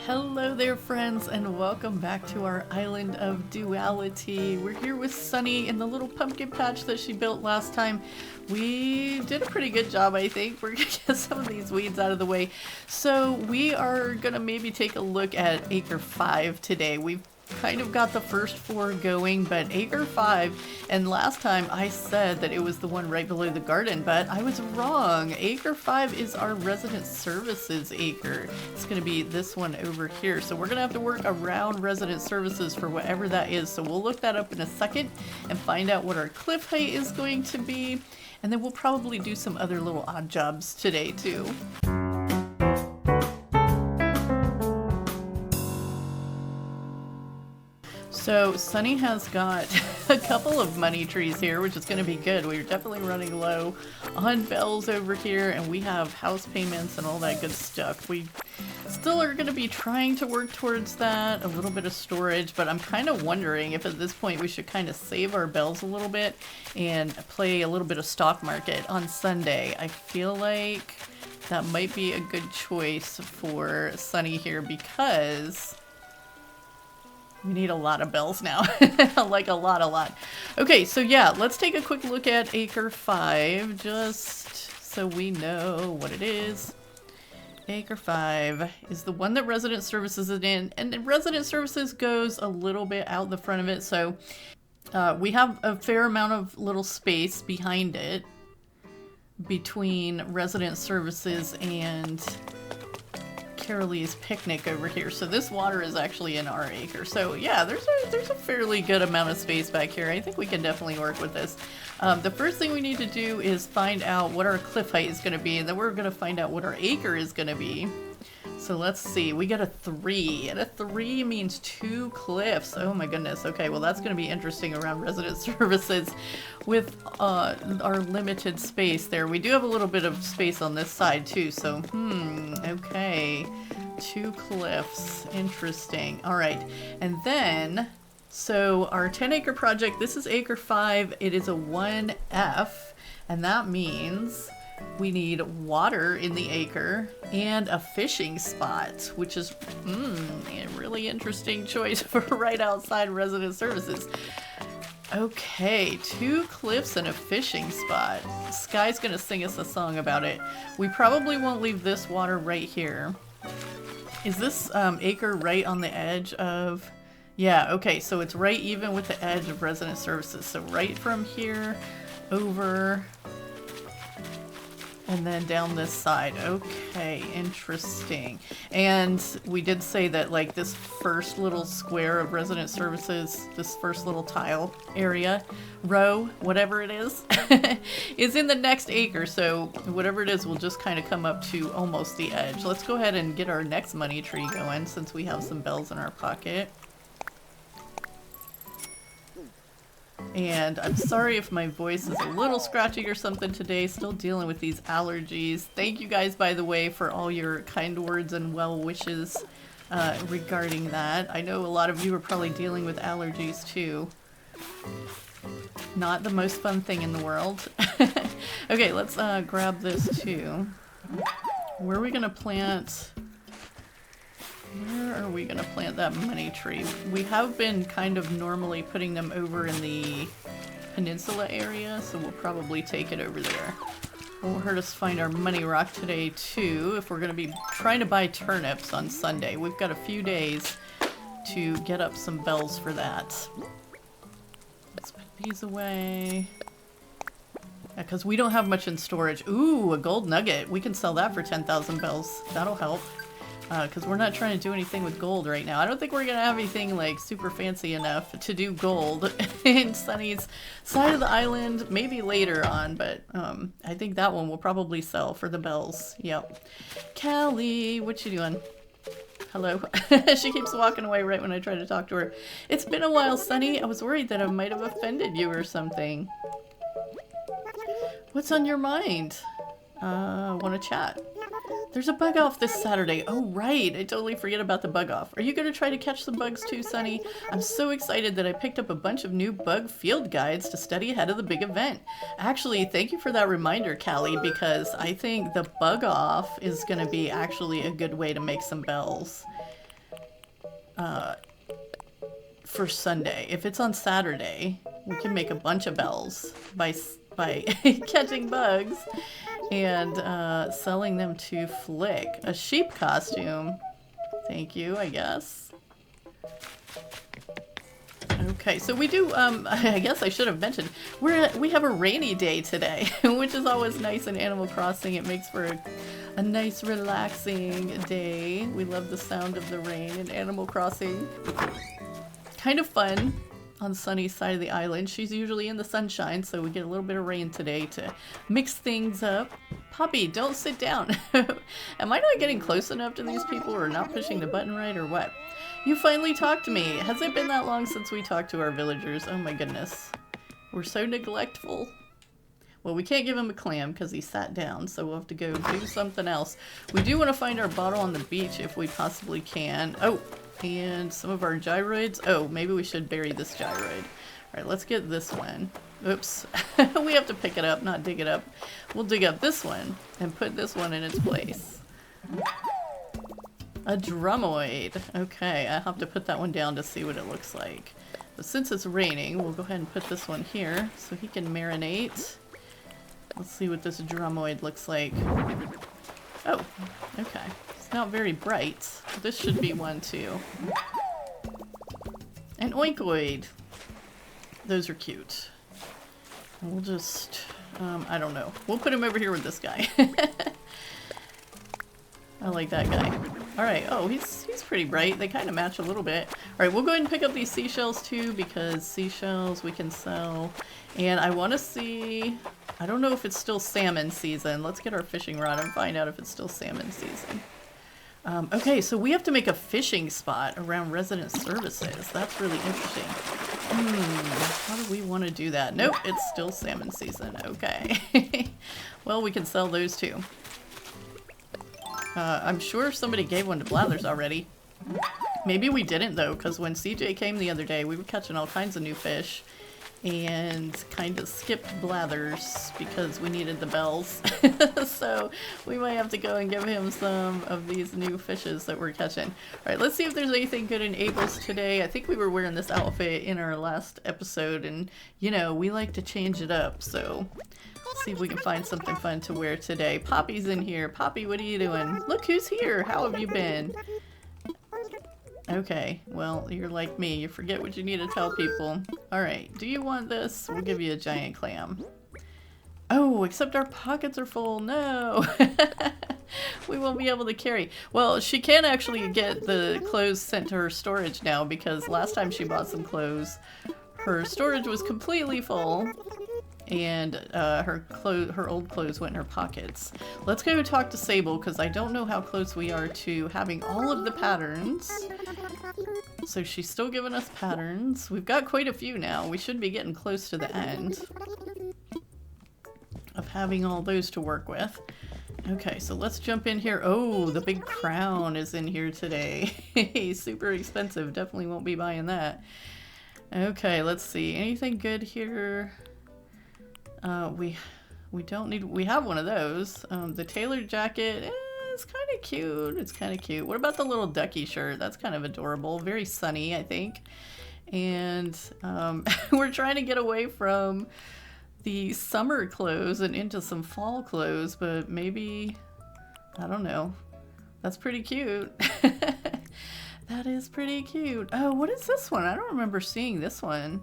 Hello there, friends, and welcome back to our island of Duality. We're here with Sunny in the little pumpkin patch that she built last time. We did a pretty good job, I think. We're gonna get some of these weeds out of the way. So we are gonna maybe take a look at Acre 5 today. We've kind of got the first 4 going, but Acre 5, and last time I said that it was the one right below the garden, but I was wrong. Acre 5 is our resident services acre. It's going to be this one over here. So we're going to have to work around resident services for whatever that is. So we'll look that up in a second and find out what our cliff height is going to be. And then we'll probably do some other little odd jobs today too. So Sunny has got a couple of money trees here, which is going to be good. We're definitely running low on bells over here, and we have house payments and all that good stuff. We still are going to be trying to work towards that, a little bit of storage, but I'm kind of wondering if at this point we should kind of save our bells a little bit and play a little bit of stock market on Sunday. I feel like that might be a good choice for Sunny here because we need a lot of bells now. Like a lot. Okay, so yeah, let's take a quick look at Acre 5, just so we know what it is. Acre 5 is the one that Resident Services is in, and Resident Services goes a little bit out the front of it, so we have a fair amount of little space behind it between Resident Services and Carralleigh's picnic over here. So this water is actually in our acre. So yeah, there's a fairly good amount of space back here. I think we can definitely work with this. The first thing we need to do is find out what our cliff height is going to be, and then we're going to find out what our acre is going to be. So let's see, we got a 3, and a 3 means 2 cliffs. Oh my goodness. Okay, well that's going to be interesting around resident services with our limited space there. We do have a little bit of space on this side too, so okay. 2 cliffs, interesting. All right, and then, so our 10 acre project, this is Acre 5, it is a 1F, and that means we need water in the acre and a fishing spot, which is a really interesting choice for right outside resident services. Okay, 2 cliffs and a fishing spot. Sky's gonna sing us a song about it. We probably won't leave this water right here. Is this acre right on the edge of... Yeah, okay, so it's right even with the edge of resident services. So right from here over... and then down this side. Okay, interesting. And we did say that like this first little square of resident services, this first little tile area, row, whatever it is, is in the next acre. So whatever it is will just kind of come up to almost the edge. Let's go ahead and get our next money tree going since we have some bells in our pocket. And I'm sorry if my voice is a little scratchy or something today, still dealing with these allergies. Thank you guys, by the way, for all your kind words and well wishes regarding that. I know a lot of you are probably dealing with allergies too. Not the most fun thing in the world. Okay, let's grab this too. Where are we gonna plant... Where are we gonna plant that money tree? We have been kind of normally putting them over in the peninsula area, so we'll probably take it over there. It won't hurt us find our money rock today too, if we're gonna be trying to buy turnips on Sunday. We've got a few days to get up some bells for that. Let's put these away. Yeah, because we don't have much in storage. Ooh, a gold nugget. We can sell that for 10,000 bells. That'll help. Because we're not trying to do anything with gold right now. I don't think we're going to have anything like super fancy enough to do gold in Sunny's side of the island. Maybe later on, but I think that one will probably sell for the bells. Yep. Callie, what you doing? Hello. She keeps walking away right when I try to talk to her. It's been a while, Sunny. I was worried that I might have offended you or something. What's on your mind? Want to chat? There's a bug off this Saturday. Oh, right. I totally forget about the bug off. Are you going to try to catch some bugs too, Sunny? I'm so excited that I picked up a bunch of new bug field guides to study ahead of the big event. Actually, thank you for that reminder, Callie, because I think the bug off is going to be actually a good way to make some bells. for Sunday. If it's on Saturday, we can make a bunch of bells by catching bugs and selling them to Flick. A sheep costume. Thank you, I guess. Okay, so we do, I guess I should have mentioned, we have a rainy day today, which is always nice in Animal Crossing. It makes for a nice relaxing day. We love the sound of the rain in Animal Crossing. Kind of fun on Sunny's side of the island. She's usually in the sunshine, so we get a little bit of rain today to mix things up. Poppy, don't sit down. Am I not getting close enough to these people, or not pushing the button right, or what? You finally talked to me. Has it been that long since we talked to our villagers? Oh my goodness. We're so neglectful. Well, we can't give him a clam because he sat down, so we'll have to go do something else. We do want to find our bottle on the beach if we possibly can. Oh, and some of our gyroids. Oh, maybe we should bury this gyroid. Alright, let's get this one. Oops. We have to pick it up, not dig it up. We'll dig up this one and put this one in its place. A drumoid. Okay, I have to put that one down to see what it looks like. But since it's raining, we'll go ahead and put this one here so he can marinate. Let's see what this drumoid looks like. Oh, okay. It's not very bright. This should be one too. An oinkoid. Those are cute. We'll just, I don't know. We'll put him over here with this guy. I like that guy. Alright, oh, he's pretty bright. They kind of match a little bit. Alright, we'll go ahead and pick up these seashells too, because seashells we can sell. And I want to see, I don't know if it's still salmon season. Let's get our fishing rod and find out if it's still salmon season. Okay, so we have to make a fishing spot around resident services. That's really interesting. How do we want to do that? Nope, it's still salmon season. Okay. Well, we can sell those too. I'm sure somebody gave one to Blathers already. Maybe we didn't though, because when CJ came the other day, we were catching all kinds of new fish and kind of skipped Blathers because we needed the bells. So we might have to go and give him some of these new fishes that we're catching. Alright, let's see if there's anything good in Abel's today. I think we were wearing this outfit in our last episode, and you know, we like to change it up, so let's see if we can find something fun to wear today. Poppy's in here. Poppy, what are you doing? Look who's here. How have you been? Okay, well, you're like me. You forget what you need to tell people. Alright, do you want this? We'll give you a giant clam. Oh, except our pockets are full. No! We won't be able to carry. Well, she can actually get the clothes sent to her storage now, because last time she bought some clothes, her storage was completely full. And her old clothes went in her pockets. Let's go talk to Sable, because I don't know how close we are to having all of the patterns. So she's still giving us patterns. We've got quite a few now. We should be getting close to the end of having all those to work with. Okay, so let's jump in here. Oh, the big crown is in here today. Super expensive. Definitely won't be buying that. Okay, let's see. Anything good here? We don't need, we have one of those. The tailored jacket is kind of cute. It's kind of cute. What about the little ducky shirt? That's kind of adorable. Very sunny, I think. And we're trying to get away from the summer clothes and into some fall clothes, but maybe, I don't know. That's pretty cute. That is pretty cute. Oh, what is this one? I don't remember seeing this one.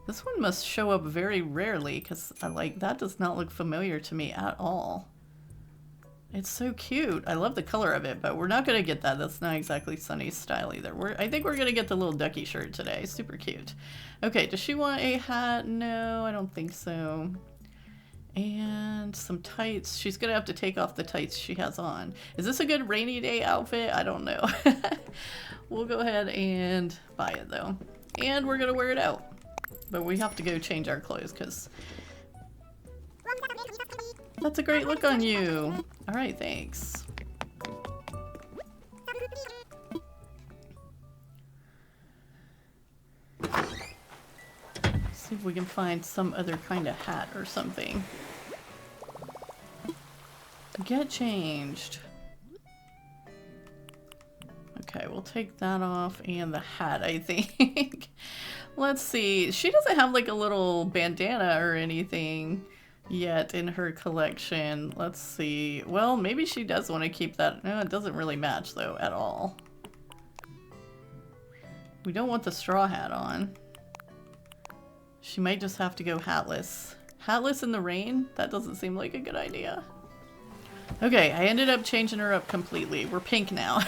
This one must show up very rarely, because that does not look familiar to me at all. It's so cute. I love the color of it, but we're not going to get that. That's not exactly Sunny's style either. I think we're going to get the little ducky shirt today. Super cute. Okay, does she want a hat? No, I don't think so. And some tights. She's going to have to take off the tights she has on. Is this a good rainy day outfit? I don't know. We'll go ahead and buy it though. And we're going to wear it out. But we have to go change our clothes, because that's a great look on you. Alright, thanks. See if we can find some other kind of hat or something. Get changed. Okay, we'll take that off and the hat, I think. Let's see. She doesn't have like a little bandana or anything yet in her collection. Let's see. Well, maybe she does want to keep that. No, it doesn't really match though at all. We don't want the straw hat on. She might just have to go hatless. Hatless in the rain? That doesn't seem like a good idea. Okay, I ended up changing her up completely. We're pink now.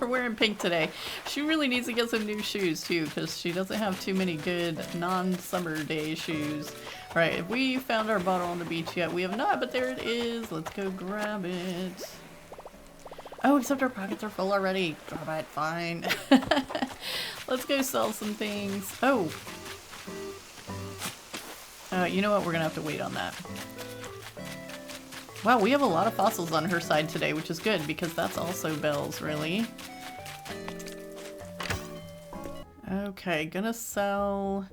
We're wearing pink today. She really needs to get some new shoes too, because she doesn't have too many good non-summer day shoes. Alright, have we found our bottle on the beach yet? We have not, but there it is. Let's go grab it. Oh, except our pockets are full already. Drop it, fine. Let's go sell some things. Oh. You know what? We're gonna have to wait on that. Wow, we have a lot of fossils on her side today, which is good because that's also bells, really. Okay, gonna sell...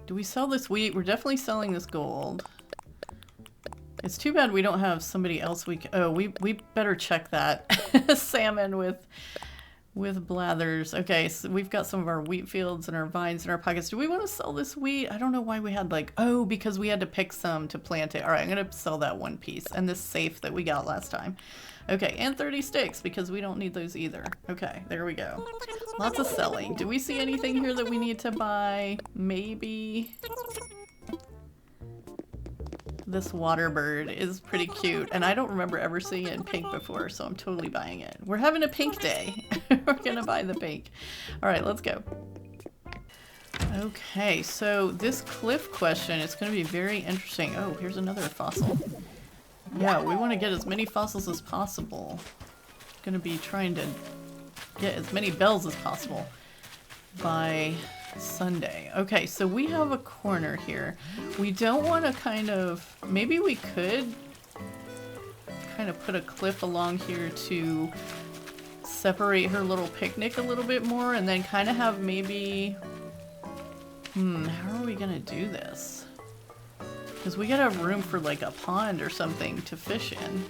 Do we sell this wheat? We're definitely selling this gold. It's too bad we don't have somebody else we can... Oh, we better check that. Salmon with blathers. Okay, so we've got some of our wheat fields and our vines in our pockets. Do we want to sell this wheat? I don't know why we had like... Oh, because we had to pick some to plant it. Alright, I'm going to sell that one piece. And this safe that we got last time. Okay, and 30 sticks because we don't need those either. Okay, there we go. Lots of selling. Do we see anything here that we need to buy? Maybe... This water bird is pretty cute, and I don't remember ever seeing it in pink before, so I'm totally buying it. We're having a pink day. We're gonna buy the pink. Alright, let's go. Okay, so this cliff question is gonna be very interesting. Oh, here's another fossil. Yeah, we want to get as many fossils as possible. Gonna be trying to get as many bells as possible by Sunday. Okay, so we have a corner here. We don't want to kind of... Maybe we could kind of put a cliff along here to separate her little picnic a little bit more and then kind of have maybe... how are we gonna do this? Because we gotta have room for like a pond or something to fish in.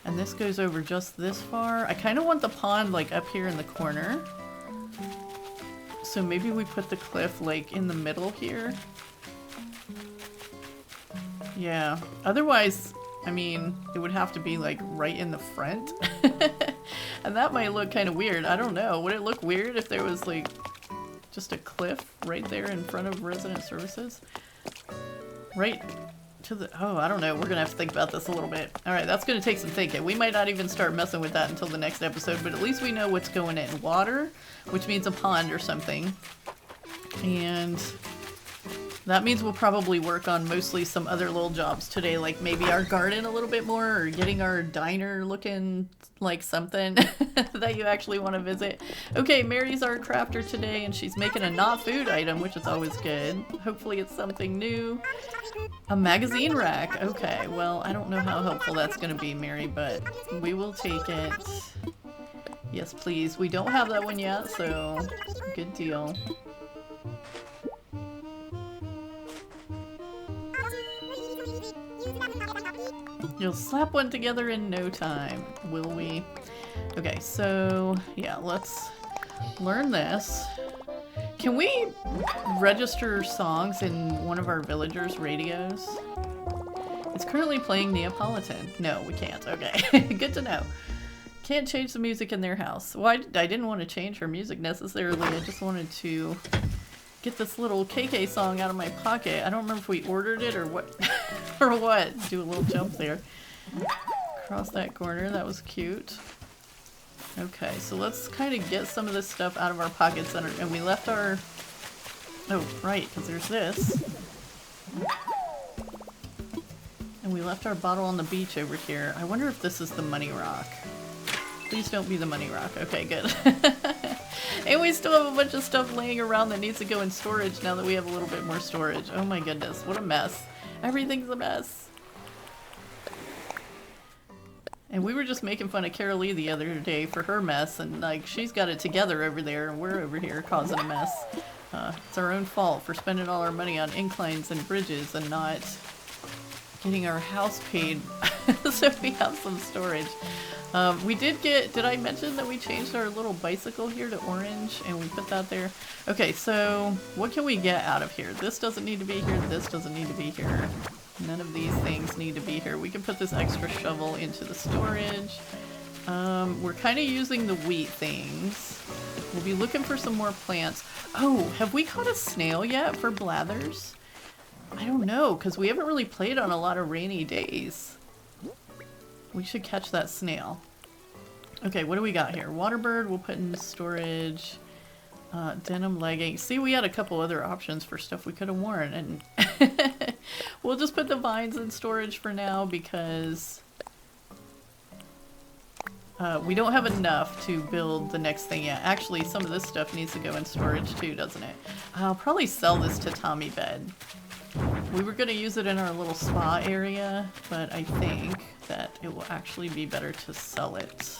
And this goes over just this far. I kind of want the pond like up here in the corner. So maybe we put the cliff like in the middle here. Yeah, otherwise, I mean, it would have to be like right in the front. And that might look kind of weird. I don't know. Would it look weird if there was like just a cliff right there in front of resident services? Right to the... Oh, I don't know. We're going to have to think about this a little bit. Alright, that's going to take some thinking. We might not even start messing with that until the next episode, but at least we know what's going in. Water, which means a pond or something. And that means we'll probably work on mostly some other little jobs today, like maybe our garden a little bit more, or getting our diner looking like something that you actually want to visit. Okay, Mary's our crafter today, and she's making a not food item, which is always good. Hopefully it's something new. A magazine rack. Okay, well, I don't know how helpful that's going to be, Mary, but we will take it. Yes, please. We don't have that one yet, so good deal. You'll slap one together in no time, will we? Okay, so yeah, let's learn this. Can we register songs in one of our villagers' radios? It's currently playing Neapolitan. No, we can't. Okay, good to know. Can't change the music in their house. Well, I didn't want to change her music necessarily. I just wanted to get this little KK song out of my pocket. I don't remember if we ordered it or what. Or what? Do a little jump there. Across that corner. That was cute. Okay, so let's kind of get some of this stuff out of our pockets. And we left our... Oh, right, because there's this. And we left our bottle on the beach over here. I wonder if this is the money rock. Please don't be the money rock. Okay, good. And we still have a bunch of stuff laying around that needs to go in storage now that we have a little bit more storage. Oh my goodness, what a mess. Everything's a mess. And we were just making fun of Carraleigh the other day for her mess, and like she's got it together over there and we're over here causing a mess. It's our own fault for spending all our money on inclines and bridges and not getting our house paid so we have some storage. We did get, did I mention that we changed our little bicycle here to orange and we put that there? Okay, so what can we get out of here? This doesn't need to be here, this doesn't need to be here. None of these things need to be here. We can put this extra shovel into the storage. We're kind of using the wheat things. We'll be looking for some more plants. Oh, have we caught a snail yet for blathers? I don't know, because we haven't really played on a lot of rainy days. We should catch that snail. Okay, what do we got here? Waterbird, we'll put in storage. Denim leggings. See, we had a couple other options for stuff we could have worn, and we'll just put the vines in storage for now because we don't have enough to build the next thing yet. Actually, some of this stuff needs to go in storage too, doesn't it? I'll probably sell this tatami bed. We were going to use it in our little spa area, but I think that it will actually be better to sell it.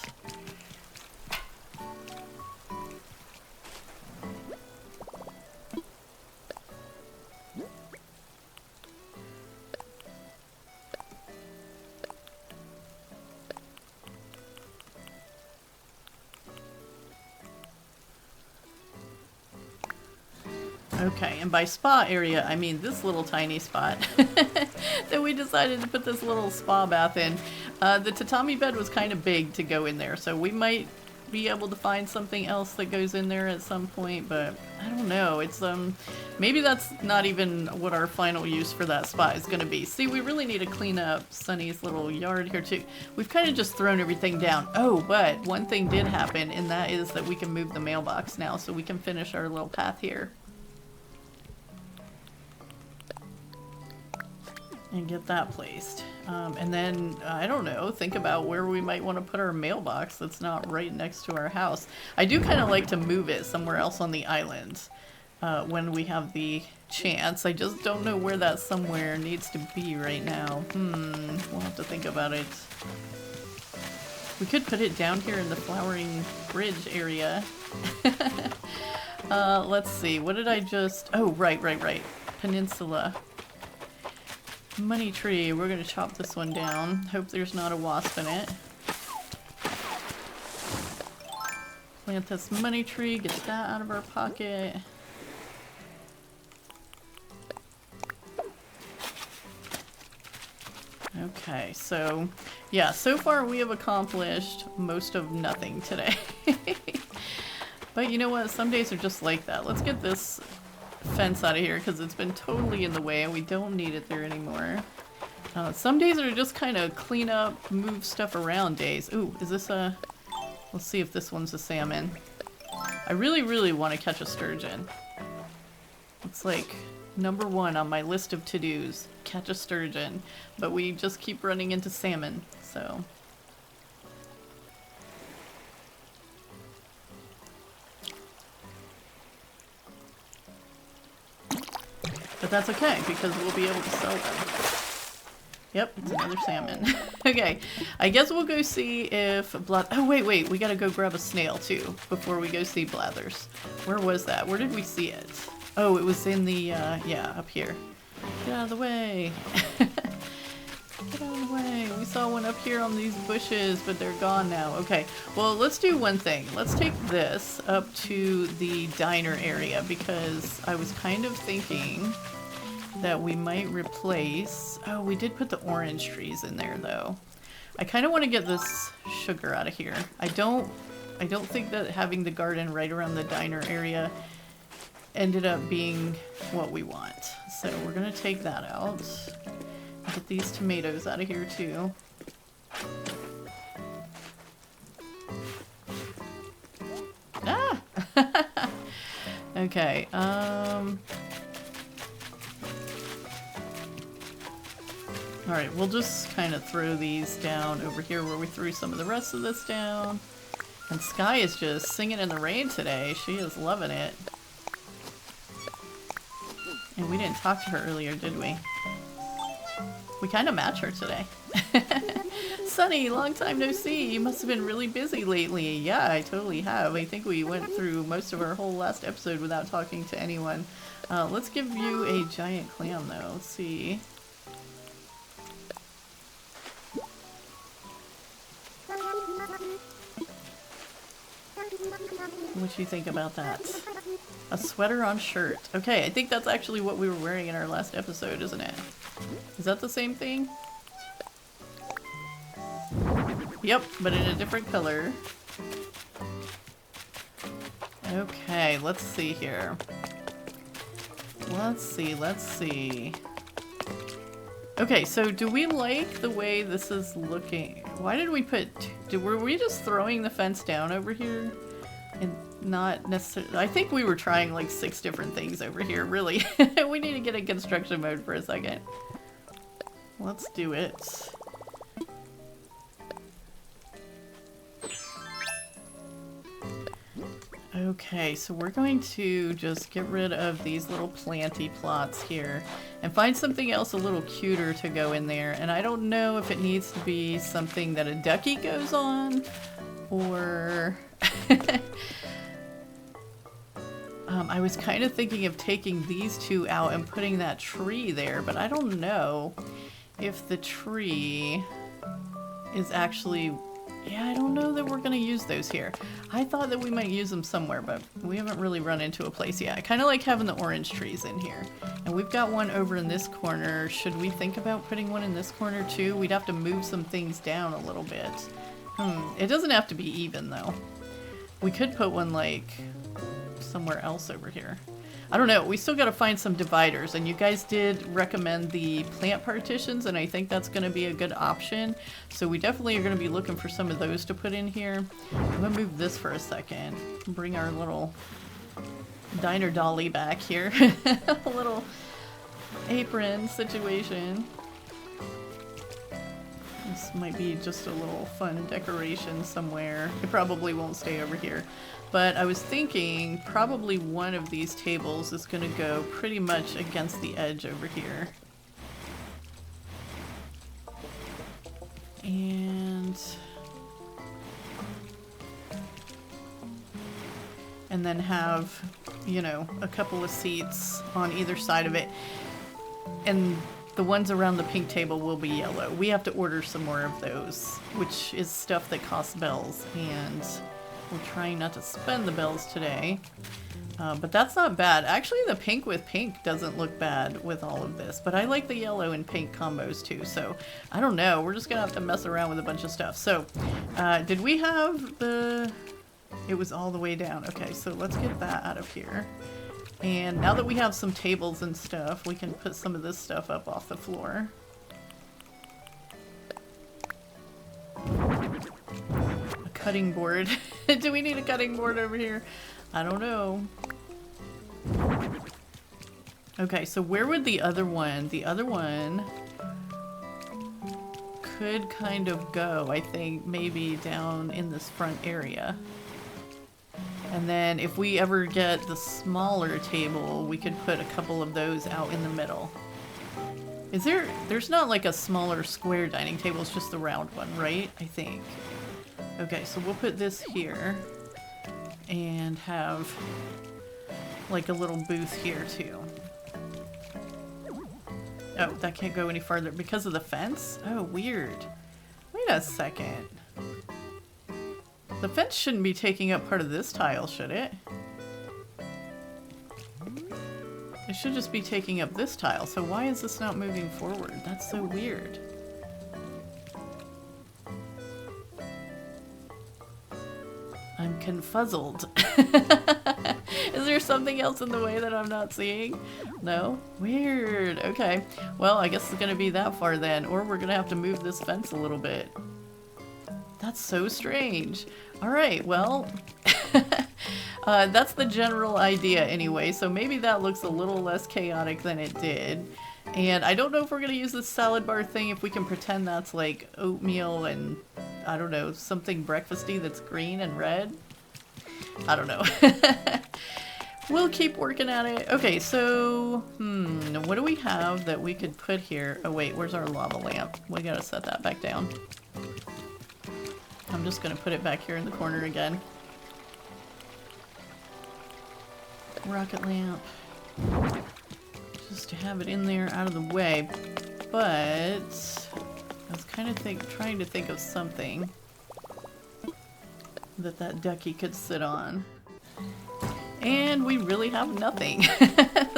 Okay, and by spa area, I mean this little tiny spot that we decided to put this little spa bath in. The tatami bed was kind of big to go in there, so we might be able to find something else that goes in there at some point, but I don't know. It's maybe that's not even what our final use for that spot is going to be. See, we really need to clean up Sunny's little yard here too. We've kind of just thrown everything down. Oh, but one thing did happen, and that is that we can move the mailbox now, so we can finish our little path here. And get that placed. And then, I don't know, think about where we might want to put our mailbox that's not right next to our house. I do kind of like to move it somewhere else on the island when we have the chance. I just don't know where that somewhere needs to be right now. We'll have to think about it. We could put it down here in the Flowering Bridge area. Let's see, what did I just... Oh, right. Peninsula. Money tree, we're gonna chop this one down. Hope there's not a wasp in it. Plant this money tree, get that out of our pocket. Okay, so yeah, so far we have accomplished most of nothing today. But you know what, some days are just like that. Let's get this fence out of here because it's been totally in the way and we don't need it there anymore. Some days are just kind of clean up, move stuff around days. Ooh, is this a... Let's see if this one's a salmon. I really want to catch a sturgeon. It's like #1 on my list of to-dos. Catch a sturgeon. But we just keep running into salmon, so... But that's okay, because we'll be able to sell them. Yep, it's another salmon. Okay, I guess we'll go see if oh, wait, we gotta go grab a snail, too, before we go see Blathers. Where was that? Where did we see it? Oh, it was in the, yeah, up here. Get out of the way! Get out of the way! We saw one up here on these bushes, but they're gone now. Okay, well, let's do one thing. Let's take this up to the diner area, because I was kind of thinking that we might replace... Oh, we did put the orange trees in there, though. I kind of want to get this sugar out of here. I don't think that having the garden right around the diner area ended up being what we want. So we're going to take that out. Get these tomatoes out of here, too. Ah! Okay, Alright, we'll just kind of throw these down over here where we threw some of the rest of this down. And Sky is just singing in the rain today. She is loving it. And we didn't talk to her earlier, did we? We kind of match her today. Sunny, long time no see. You must have been really busy lately. Yeah, I totally have. I think we went through most of our whole last episode without talking to anyone. Let's give you a giant clam, though. Let's see. What do you think about that? A sweater on shirt. Okay, I think that's actually what we were wearing in our last episode, isn't it? Is that the same thing? Yep, but in a different color. Okay, let's see here. Let's see. Okay, so do we like the way this is looking? Why did we put... were we just throwing the fence down over here? And not necessarily... I think we were trying like 6 different things over here, really. We need to get in construction mode for a second. Let's do it. Okay, so we're going to just get rid of these little planty plots here and find something else a little cuter to go in there. And I don't know if it needs to be something that a ducky goes on or... I was kind of thinking of taking these 2 out and putting that tree there, but I don't know if the tree is actually... Yeah, I don't know that we're going to use those here. I thought that we might use them somewhere, but we haven't really run into a place yet. I kind of like having the orange trees in here. And we've got one over in this corner. Should we think about putting one in this corner too? We'd have to move some things down a little bit. It doesn't have to be even though. We could put one like somewhere else over here. I don't know. We still got to find some dividers, and you guys did recommend the plant partitions, and I think that's going to be a good option. So we definitely are going to be looking for some of those to put in here. I'm going to move this for a second. Bring our little diner dolly back here. A little apron situation. This might be just a little fun decoration somewhere. It probably won't stay over here. But I was thinking probably one of these tables is going to go pretty much against the edge over here. And then have, you know, a couple of seats on either side of it. And the ones around the pink table will be yellow. We have to order some more of those, which is stuff that costs bells, and we're trying not to spend the bells today. But that's not bad. Actually, the pink with pink doesn't look bad with all of this, but I like the yellow and pink combos too, so I don't know. We're just gonna have to mess around with a bunch of stuff. So, did we have the... It was all the way down. Okay, so let's get that out of here. And now that we have some tables and stuff, we can put some of this stuff up off the floor. A cutting board. Do we need a cutting board over here? I don't know. Okay, so where would the other one? The other one could kind of go, I think, maybe down in this front area. And then if we ever get the smaller table, we could put a couple of those out in the middle. Is there's not like a smaller square dining table, it's just the round one, right? I think. Okay, so we'll put this here and have like a little booth here too. Oh, that can't go any farther because of the fence? Oh, weird. Wait a second. The fence shouldn't be taking up part of this tile, should it? It should just be taking up this tile, so why is this not moving forward? That's so weird. I'm confuzzled. Is there something else in the way that I'm not seeing? No? Weird. Okay. Well, I guess it's gonna be that far then, or we're gonna have to move this fence a little bit. That's so strange. Alright, well, that's the general idea anyway, so maybe that looks a little less chaotic than it did. And I don't know if we're going to use this salad bar thing, if we can pretend that's like oatmeal and, I don't know, something breakfasty that's green and red. I don't know. We'll keep working at it. Okay, so, what do we have that we could put here? Oh wait, where's our lava lamp? We gotta set that back down. I'm just gonna put it back here in the corner again. Rocket lamp. Just to have it in there out of the way. But I was kind of trying to think of something that ducky could sit on. And we really have nothing.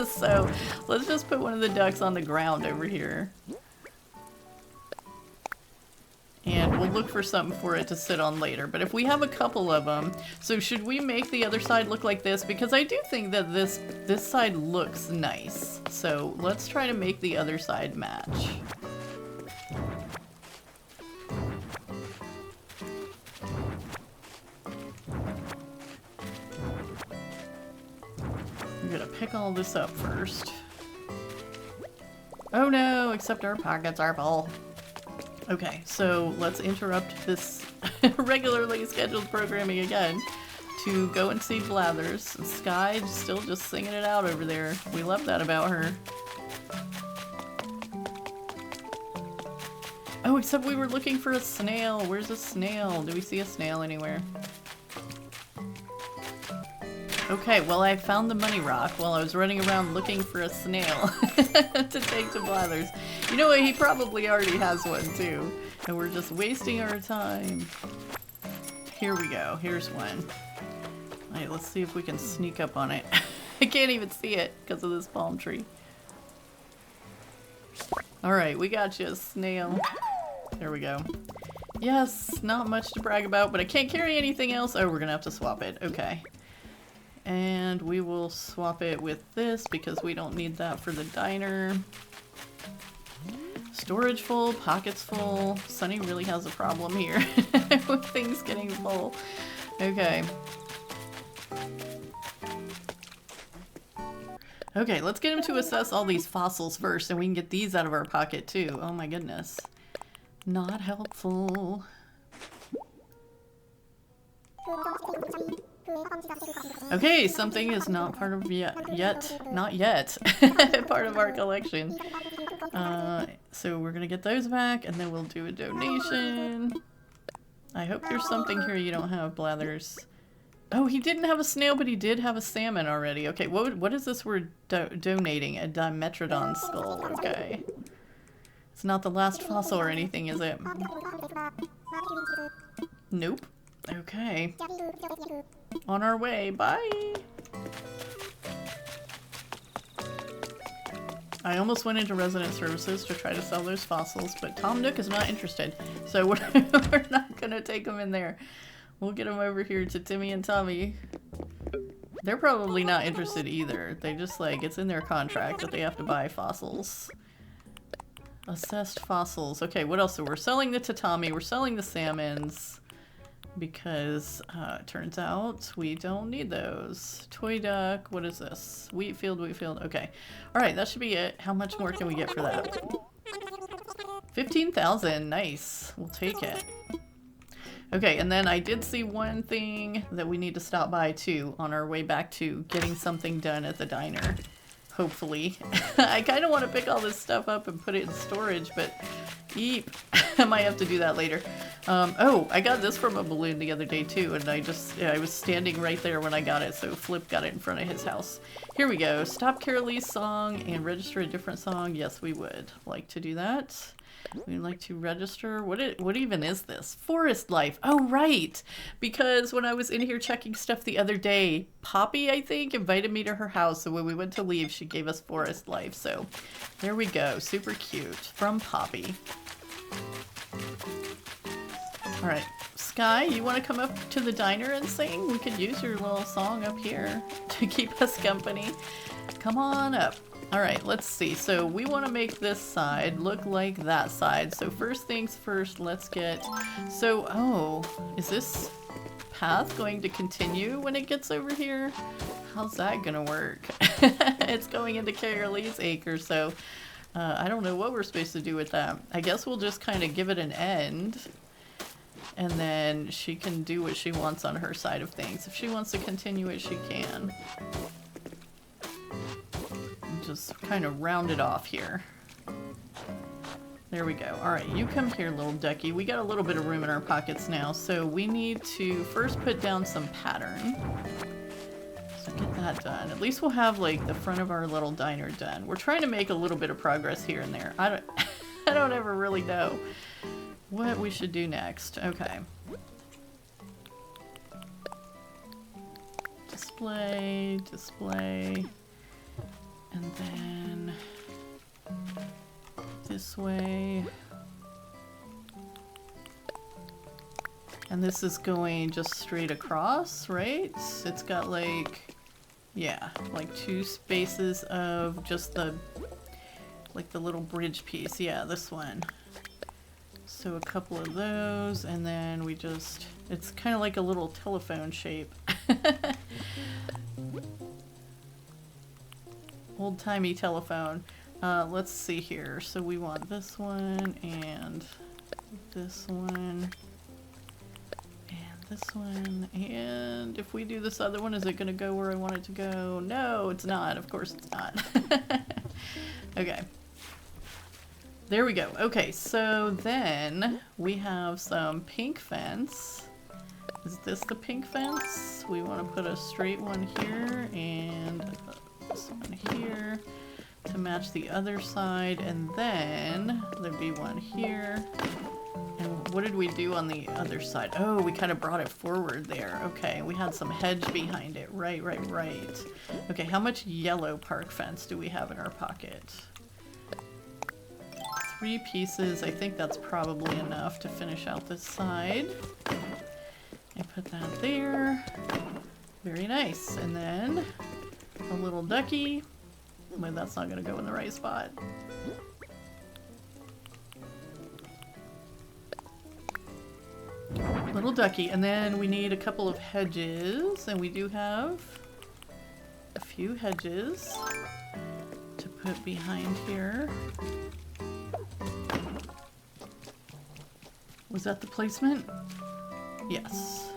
So let's just put one of the ducks on the ground over here. And we'll look for something for it to sit on later. But if we have a couple of them, so should we make the other side look like this? Because I do think that this side looks nice. So let's try to make the other side match. I'm gonna pick all this up first. Oh no, except our pockets are full. Okay, so let's interrupt this regularly scheduled programming again to go and see Blathers. Sky's still just singing it out over there. We love that about her. Oh, except we were looking for a snail. Where's a snail? Do we see a snail anywhere? Okay, well I found the money rock while I was running around looking for a snail to take to Blathers. You know what, he probably already has one too. And we're just wasting our time. Here we go, here's one. Alright, let's see if we can sneak up on it. I can't even see it because of this palm tree. Alright, we got you a snail. There we go. Yes, not much to brag about, but I can't carry anything else. Oh, we're gonna have to swap it, okay. And we will swap it with this because we don't need that for the diner. Storage full, pockets full. Sunny really has a problem here with things getting full. Okay. Okay, let's get him to assess all these fossils first and we can get these out of our pocket too. Oh my goodness. Not helpful. Okay, something is not part of not yet, part of our collection. So we're gonna get those back and then we'll do a donation. I hope there's something here you don't have, Blathers. Oh, he didn't have a snail, but he did have a salmon already. Okay, what is this we're donating? A Dimetrodon skull, okay. It's not the last fossil or anything, is it? Nope. Okay. On our way. Bye! I almost went into resident services to try to sell those fossils, but Tom Nook is not interested. So we're not gonna take them in there. We'll get them over here to Timmy and Tommy. They're probably not interested either. They just like, it's in their contract that they have to buy fossils. Assessed fossils. Okay, what else? So we're selling the tatami, we're selling the salmons. Because it turns out we don't need those. Toy duck, what is this? Wheat field, okay. Alright, that should be it. How much more can we get for that? 15,000, nice. We'll take it. Okay, and then I did see one thing that we need to stop by too on our way back to getting something done at the diner. Hopefully. I kind of want to pick all this stuff up and put it in storage, but eep. I might have to do that later. Oh, I got this from a balloon the other day too, and I was standing right there when I got it, so Flip got it in front of his house. Here we go. Stop Carralegh's song and register a different song. Yes, we would like to do that. We'd like to register. What even is this? Forest life. Oh, right. Because when I was in here checking stuff the other day, Poppy, I think, invited me to her house. So when we went to leave, she gave us forest life. So there we go. Super cute. From Poppy. All right. Sky, you want to come up to the diner and sing? We could use your little song up here to keep us company. Come on up. All right, let's see. So we want to make this side look like that side. So first things first, let's get... So, oh, is this path going to continue when it gets over here? How's that gonna work? It's going into Carralegh's acre, so I don't know what we're supposed to do with that. I guess we'll just kind of give it an end. And then she can do what she wants on her side of things. If she wants to continue it, she can. Just kind of round it off here. There we go. All right, you come here, little ducky. We got a little bit of room in our pockets now, so we need to first put down some pattern. So get that done. At least we'll have like the front of our little diner done. We're trying to make a little bit of progress here and there. I don't ever really know what we should do next. Okay. Just display, display, and then this way. And this is going just straight across, right? It's got like, yeah, like 2 spaces of just the, like the little bridge piece. Yeah, this one. So a couple of those, and then we just, it's kind of like a little telephone shape. Old-timey telephone. Let's see here. So we want this one, and this one, and this one, and if we do this other one, is it gonna go where I want it to go? No, it's not. Of course it's not. Okay. There we go. Okay, so then we have some pink fence. Is this the pink fence? We want to put a straight one here and this one here to match the other side, and then there'd be one here. And what did we do on the other side? Oh, we kind of brought it forward there. Okay, we had some hedge behind it. Right. Okay, how much yellow park fence do we have in our pocket? 3 pieces. I think that's probably enough to finish out this side. I put that there. Very nice. And then a little ducky. But that's not going to go in the right spot. Little ducky. And then we need a couple of hedges. And we do have a few hedges to put behind here. Was that the placement? Yes.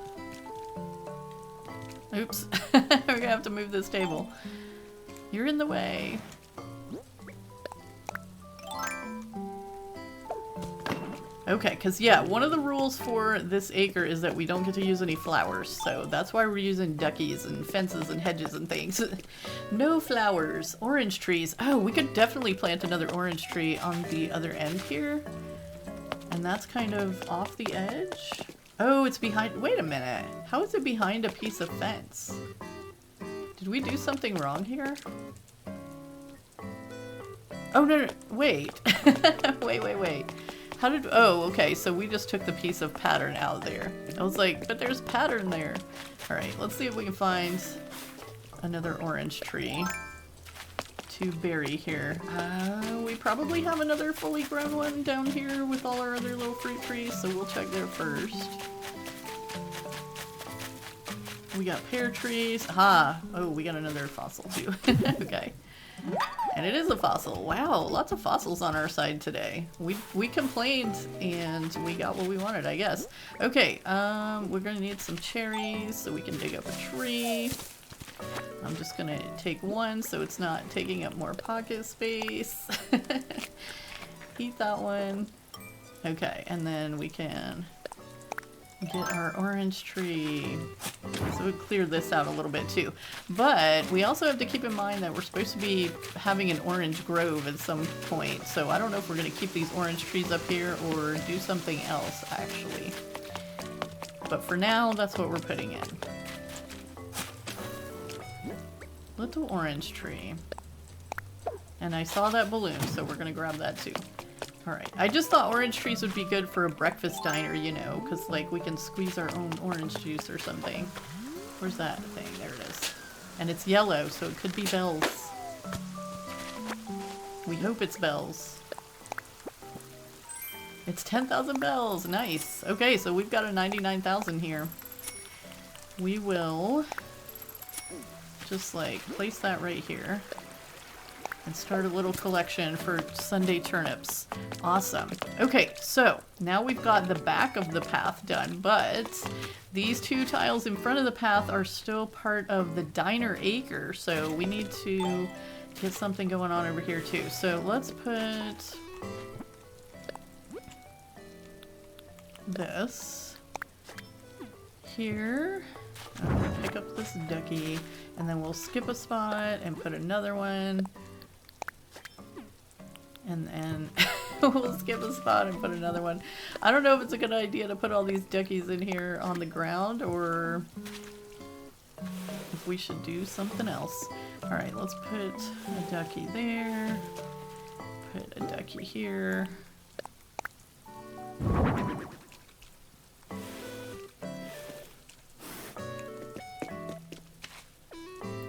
Oops. We're gonna have to move this table. You're in the way. Okay, because yeah, one of the rules for this acre is that we don't get to use any flowers, so that's why we're using duckies and fences and hedges and things. No flowers. Orange trees. Oh, we could definitely plant another orange tree on the other end here. And that's kind of off the edge. Oh, it's behind. Wait a minute. How is it behind a piece of fence? Did we do something wrong here? Oh, no. Wait. Wait. How did... Oh, okay. So we just took the piece of pattern out there. I was like, but there's pattern there. All right. Let's see if we can find another orange tree to bury here. We probably have another fully grown one down here with all our other little fruit trees, so we'll check there first. We got pear trees. Aha! Oh, we got another fossil too. Okay. And it is a fossil. Wow, lots of fossils on our side today. We complained and we got what we wanted, I guess. Okay, we're gonna need some cherries so we can dig up a tree. I'm just gonna take one so it's not taking up more pocket space. Eat that one. Okay, and then we can get our orange tree. So we clear this out a little bit too. But we also have to keep in mind that we're supposed to be having an orange grove at some point. So I don't know if we're gonna keep these orange trees up here or do something else actually. But for now, that's what we're putting in. Little orange tree. And I saw that balloon, so we're gonna grab that too. Alright, I just thought orange trees would be good for a breakfast diner, you know, because like we can squeeze our own orange juice or something. Where's that thing? There it is. And it's yellow, so it could be bells. We hope it's bells. It's 10,000 bells! Nice! Okay, so we've got a 99,000 here. We will just like place that right here and start a little collection for Sunday turnips. Awesome. Okay, so now we've got the back of the path done, but these 2 tiles in front of the path are still part of the diner acre, so we need to get something going on over here too. So let's put this here. I'm gonna pick up this ducky, and then we'll skip a spot and put another one. And then we'll skip a spot and put another one. I don't know if it's a good idea to put all these duckies in here on the ground, or if if we should do something else. Alright, let's put a ducky there. Put a ducky here.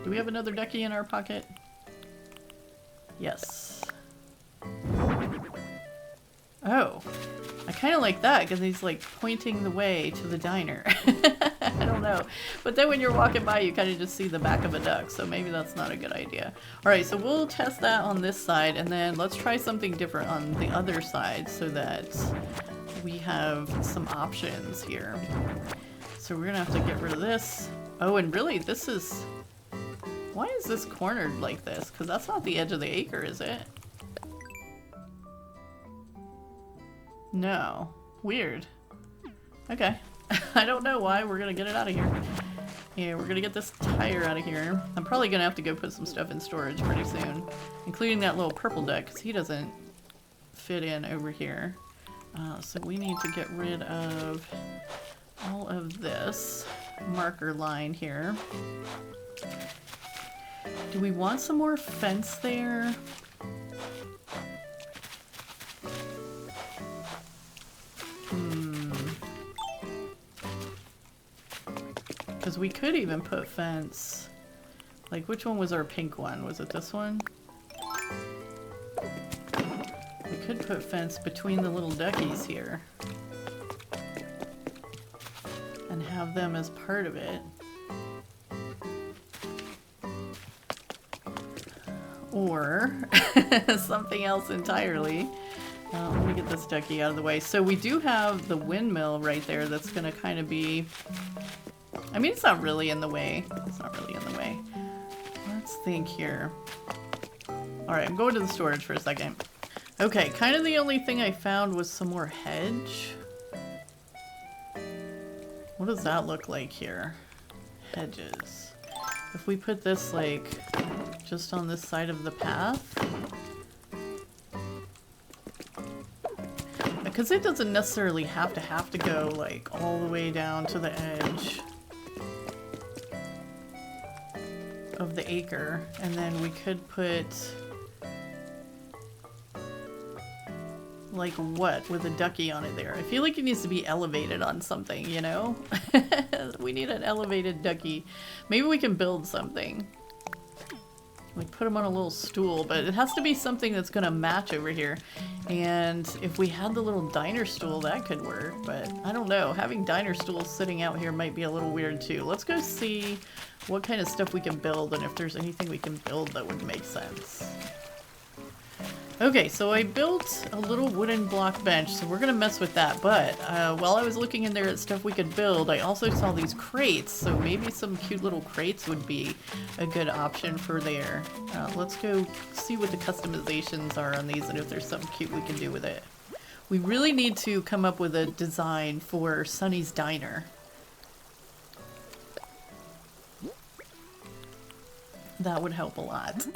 Do we have another ducky in our pocket? Yes. Oh. I kind of like that because he's like pointing the way to the diner. I don't know. But then when you're walking by, you kind of just see the back of a duck. So maybe that's not a good idea. Alright, so we'll test that on this side. And then let's try something different on the other side so that we have some options here. So we're going to have to get rid of this. Oh, and really, this is... Why is this cornered like this? Because that's not the edge of the acre, is it? No. Weird. Okay. I don't know why. We're gonna get it out of here. Yeah, we're gonna get this tire out of here. I'm probably gonna have to go put some stuff in storage pretty soon. Including that little purple duck, because he doesn't fit in over here. So we need to get rid of all of this marker line here. Do we want some more fence there? Because we could even put fence. Like, which one was our pink one? Was it this one? We could put fence between the little duckies here. And have them as part of it. Or something else entirely. Let me get this ducky out of the way. So we do have the windmill right there that's going to kind of be... I mean, it's not really in the way. It's not really in the way. Let's think here. Alright, I'm going to the storage for a second. Okay, kind of the only thing I found was some more hedge. What does that look like here? Hedges. If we put this, like, just on this side of the path. Because it doesn't necessarily have to go, like, all the way down to the edge of the acre. And then we could put... like what? With a ducky on it there. I feel like it needs to be elevated on something, you know? We need an elevated ducky. Maybe we can build something. Like put him on a little stool, but it has to be something that's gonna match over here. And if we had the little diner stool, that could work, but I don't know. Having diner stools sitting out here might be a little weird too. Let's go see what kind of stuff we can build and if there's anything we can build that would make sense. Okay, so I built a little wooden block bench, so we're gonna mess with that, but while I was looking in there at stuff we could build, I also saw these crates, so maybe some cute little crates would be a good option for there. Let's go see what the customizations are on these and if there's something cute we can do with it. We really need to come up with a design for Sunny's Diner. That would help a lot.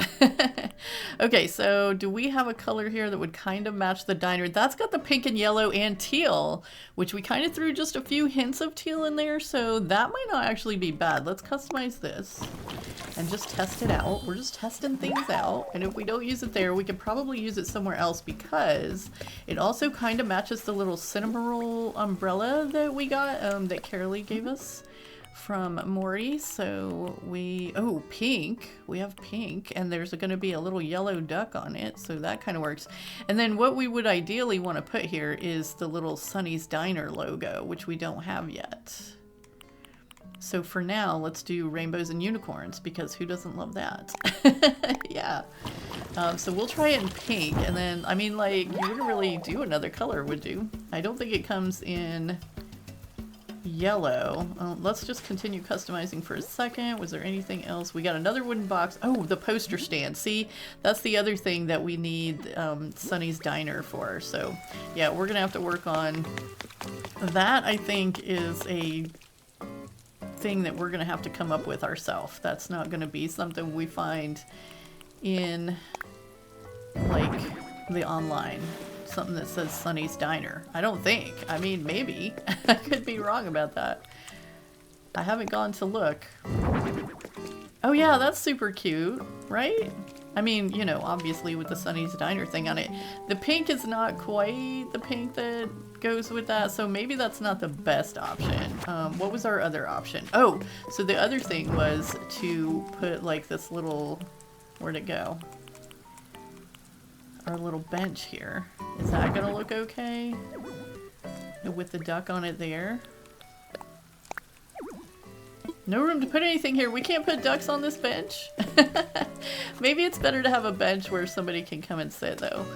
Okay, so do we have a color here that would kind of match the diner? That's got the pink and yellow and teal, which we kind of threw just a few hints of teal in there, so that might not actually be bad. Let's customize this and just test it out. We're just testing things out, and if we don't use it there, we could probably use it somewhere else because it also kind of matches the little cinnamon umbrella that we got, that Carraleigh gave us from Maury. So oh, pink. We have pink, and there's going to be a little yellow duck on it, so that kind of works. And then what we would ideally want to put here is the little Sunny's Diner logo, which we don't have yet. So for now, let's do rainbows and unicorns, because who doesn't love that? Yeah. So we'll try it in pink, and then, I mean, like, you wouldn't really do another color, would you? I don't think it comes in yellow. Let's just continue customizing for a second. Was there anything else? We got another wooden box. Oh, the poster stand. See, that's the other thing that we need Sunny's Diner for. So yeah, we're gonna have to work on that. I think is a thing that we're gonna have to come up with ourselves. That's not gonna be something we find in like the online. Something that says Sunny's Diner. I don't think. I mean, maybe. I could be wrong about that. I haven't gone to look. Oh yeah, that's super cute, right? I mean, you know, obviously with the Sunny's Diner thing on it. The pink is not quite the pink that goes with that, so maybe that's not the best option. What was our other option? Oh, so the other thing was to put like this little, where'd it go? Our little bench here. Is that gonna look okay? With the duck on it there? No room to put anything here. We can't put ducks on this bench. Maybe it's better to have a bench where somebody can come and sit though.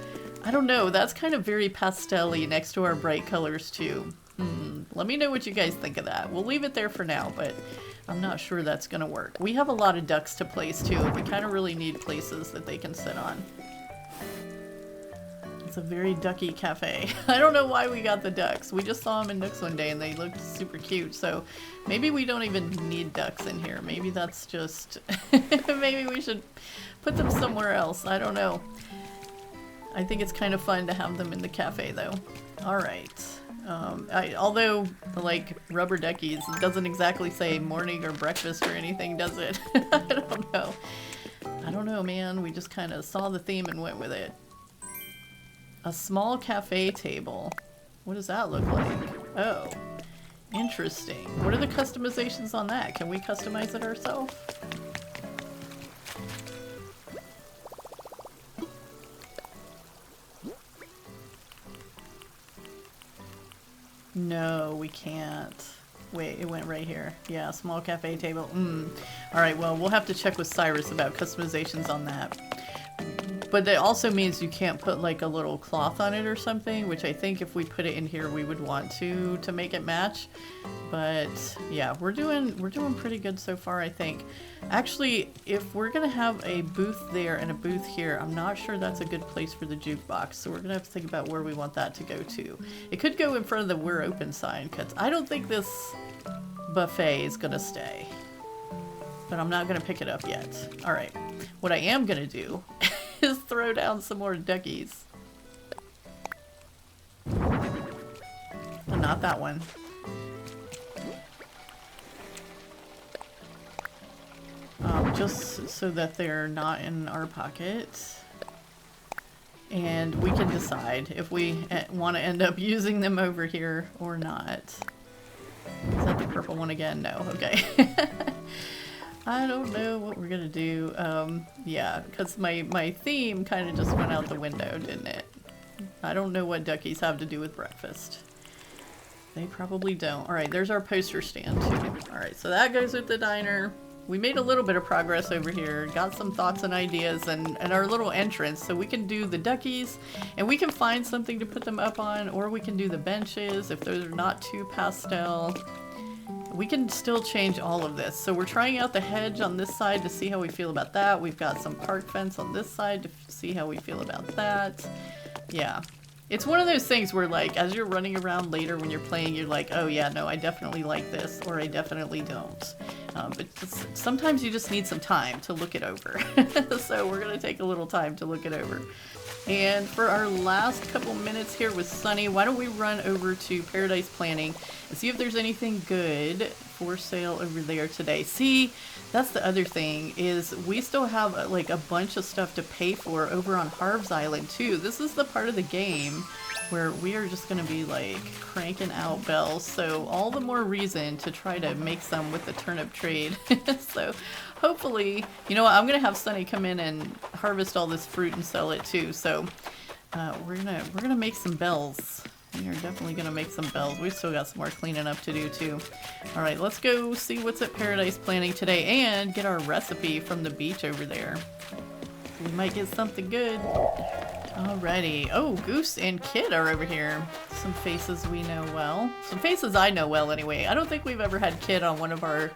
I don't know. That's kind of very pastel-y next to our bright colors too. Let me know what you guys think of that. We'll leave it there for now, but I'm not sure that's gonna work. We have a lot of ducks to place too. We kind of really need places that they can sit on. It's a very ducky cafe. I don't know why we got the ducks. We just saw them in Nooks one day and they looked super cute. So maybe we don't even need ducks in here. Maybe that's just... maybe we should put them somewhere else. I don't know. I think it's kind of fun to have them in the cafe though. Alright. Although, like, rubber duckies, it doesn't exactly say morning or breakfast or anything, does it? I don't know. I don't know, man. We just kind of saw the theme and went with it. A small cafe table. What does that look like? Oh, interesting. What are the customizations on that? Can we customize it ourselves? No, we can't. Wait, it went right here. Yeah, small cafe table. Alright, well, we'll have to check with Cyrus about customizations on that. But that also means you can't put like a little cloth on it or something, which I think if we put it in here we would want to make it match. But yeah, we're doing pretty good so far, I think. Actually, if we're gonna have a booth there and a booth here, I'm not sure that's a good place for the jukebox. So we're gonna have to think about where we want that to go to. It could go in front of the "We're Open" sign, because I don't think this buffet is gonna stay. But I'm not gonna pick it up yet. All right, what I am gonna do is throw down some more duckies. Not that one. Just so that they're not in our pocket. And we can decide if we want to end up using them over here or not. Is that the purple one again? No, okay. I don't know what we're gonna do. Yeah, because my theme kind of just went out the window, didn't it? I don't know what duckies have to do with breakfast. They probably don't. Alright, there's our poster stand too. Alright, so that goes with the diner. We made a little bit of progress over here. Got some thoughts and ideas and our little entrance. So we can do the duckies and we can find something to put them up on, or we can do the benches if those are not too pastel. We can still change all of this. So we're trying out the hedge on this side to see how we feel about that. We've got some park fence on this side to see how we feel about that. Yeah. It's one of those things where, like, as you're running around later when you're playing, you're like, oh yeah, no, I definitely like this, or I definitely don't. But sometimes you just need some time to look it over. So we're going to take a little time to look it over. And for our last couple minutes here with Sunny, why don't we run over to Paradise Planning and see if there's anything good for sale over there today. See, that's the other thing, is we still have like a bunch of stuff to pay for over on Harv's Island too. This is the part of the game where we are just going to be like cranking out bells, so all the more reason to try to make some with the turnip trade. So hopefully, you know what, I'm gonna have Sunny come in and harvest all this fruit and sell it too. So we're gonna make some bells. We are definitely gonna make some bells. We've still got some more cleaning up to do too. All right, let's go see what's at Paradise Planning today and get our recipe from the beach over there. We might get something good. Alrighty. Oh, Goose and Kid are over here. Some faces we know well. Some faces I know well anyway. I don't think we've ever had Kid on one of our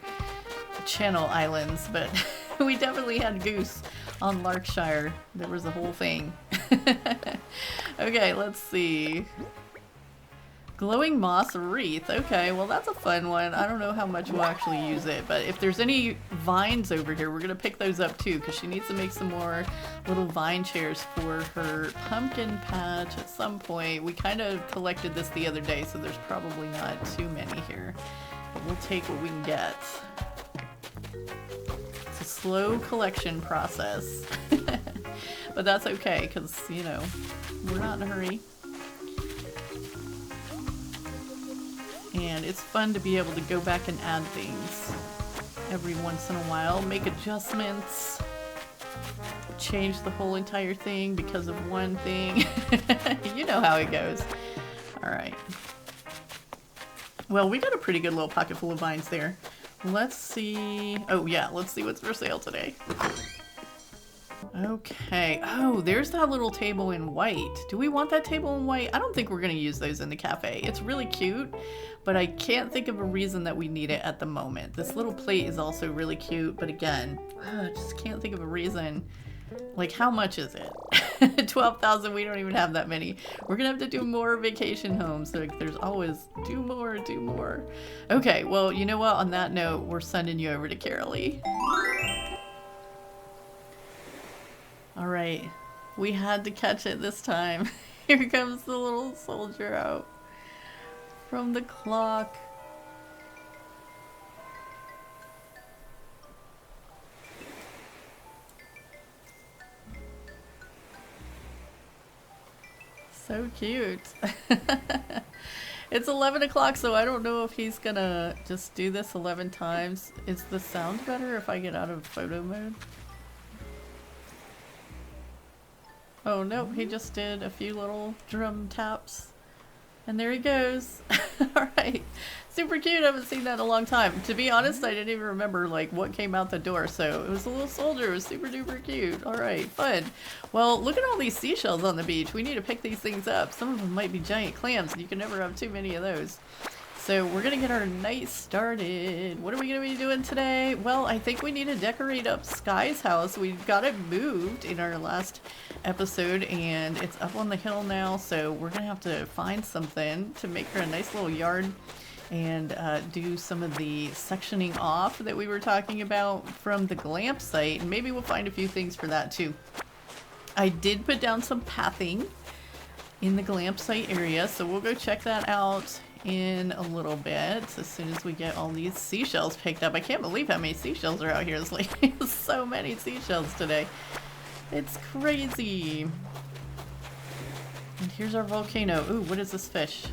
channel islands, but we definitely had Goose on Larkshire. There was a whole thing. Okay, let's see. Glowing moss wreath. Okay, well that's a fun one. I don't know how much we'll actually use it, but if there's any vines over here, we're gonna pick those up too, because she needs to make some more little vine chairs for her pumpkin patch at some point. We kind of collected this the other day, so there's probably not too many here, but we'll take what we can get. So a slow collection process. But that's okay, because, you know, we're not in a hurry. And it's fun to be able to go back and add things every once in a while, make adjustments, change the whole entire thing because of one thing. You know how it goes. Alright. Well, we got a pretty good little pocket full of vines there. Let's see. Oh yeah, let's see what's for sale today. Okay. Oh, there's that little table in white. Do we want that table in white? I don't think we're going to use those in the cafe. It's really cute, but I can't think of a reason that we need it at the moment. This little plate is also really cute, but again, I just can't think of a reason. Like, how much is it? 12,000, we don't even have that many. We're gonna have to do more vacation homes. Like, there's always do more, do more. Okay, well, you know what? On that note, we're sending you over to Carraleigh. All right, we had to catch it this time. Here comes the little soldier out from the clock. So cute. It's 11 o'clock, so I don't know if he's gonna just do this 11 times. Is the sound better if I get out of photo mode? Oh, nope, he just did a few little drum taps. And there he goes. Alright. Super cute. I haven't seen that in a long time. To be honest, I didn't even remember like what came out the door. So it was a little soldier. It was super duper cute. Alright, fun. Well, look at all these seashells on the beach. We need to pick these things up. Some of them might be giant clams, and you can never have too many of those. So we're gonna get our night started. What are we gonna be doing today? Well, I think we need to decorate up Sky's house. We got it moved in our last episode, and it's up on the hill now, so we're gonna have to find something to make her a nice little yard and do some of the sectioning off that we were talking about from the glamp site, and maybe we'll find a few things for that too. I did put down some pathing in the glamp site area, so we'll go check that out in a little bit as soon as we get all these seashells picked up. I can't believe how many seashells are out here. It's like so many seashells today. It's crazy. And here's our volcano. Ooh, what is this fish?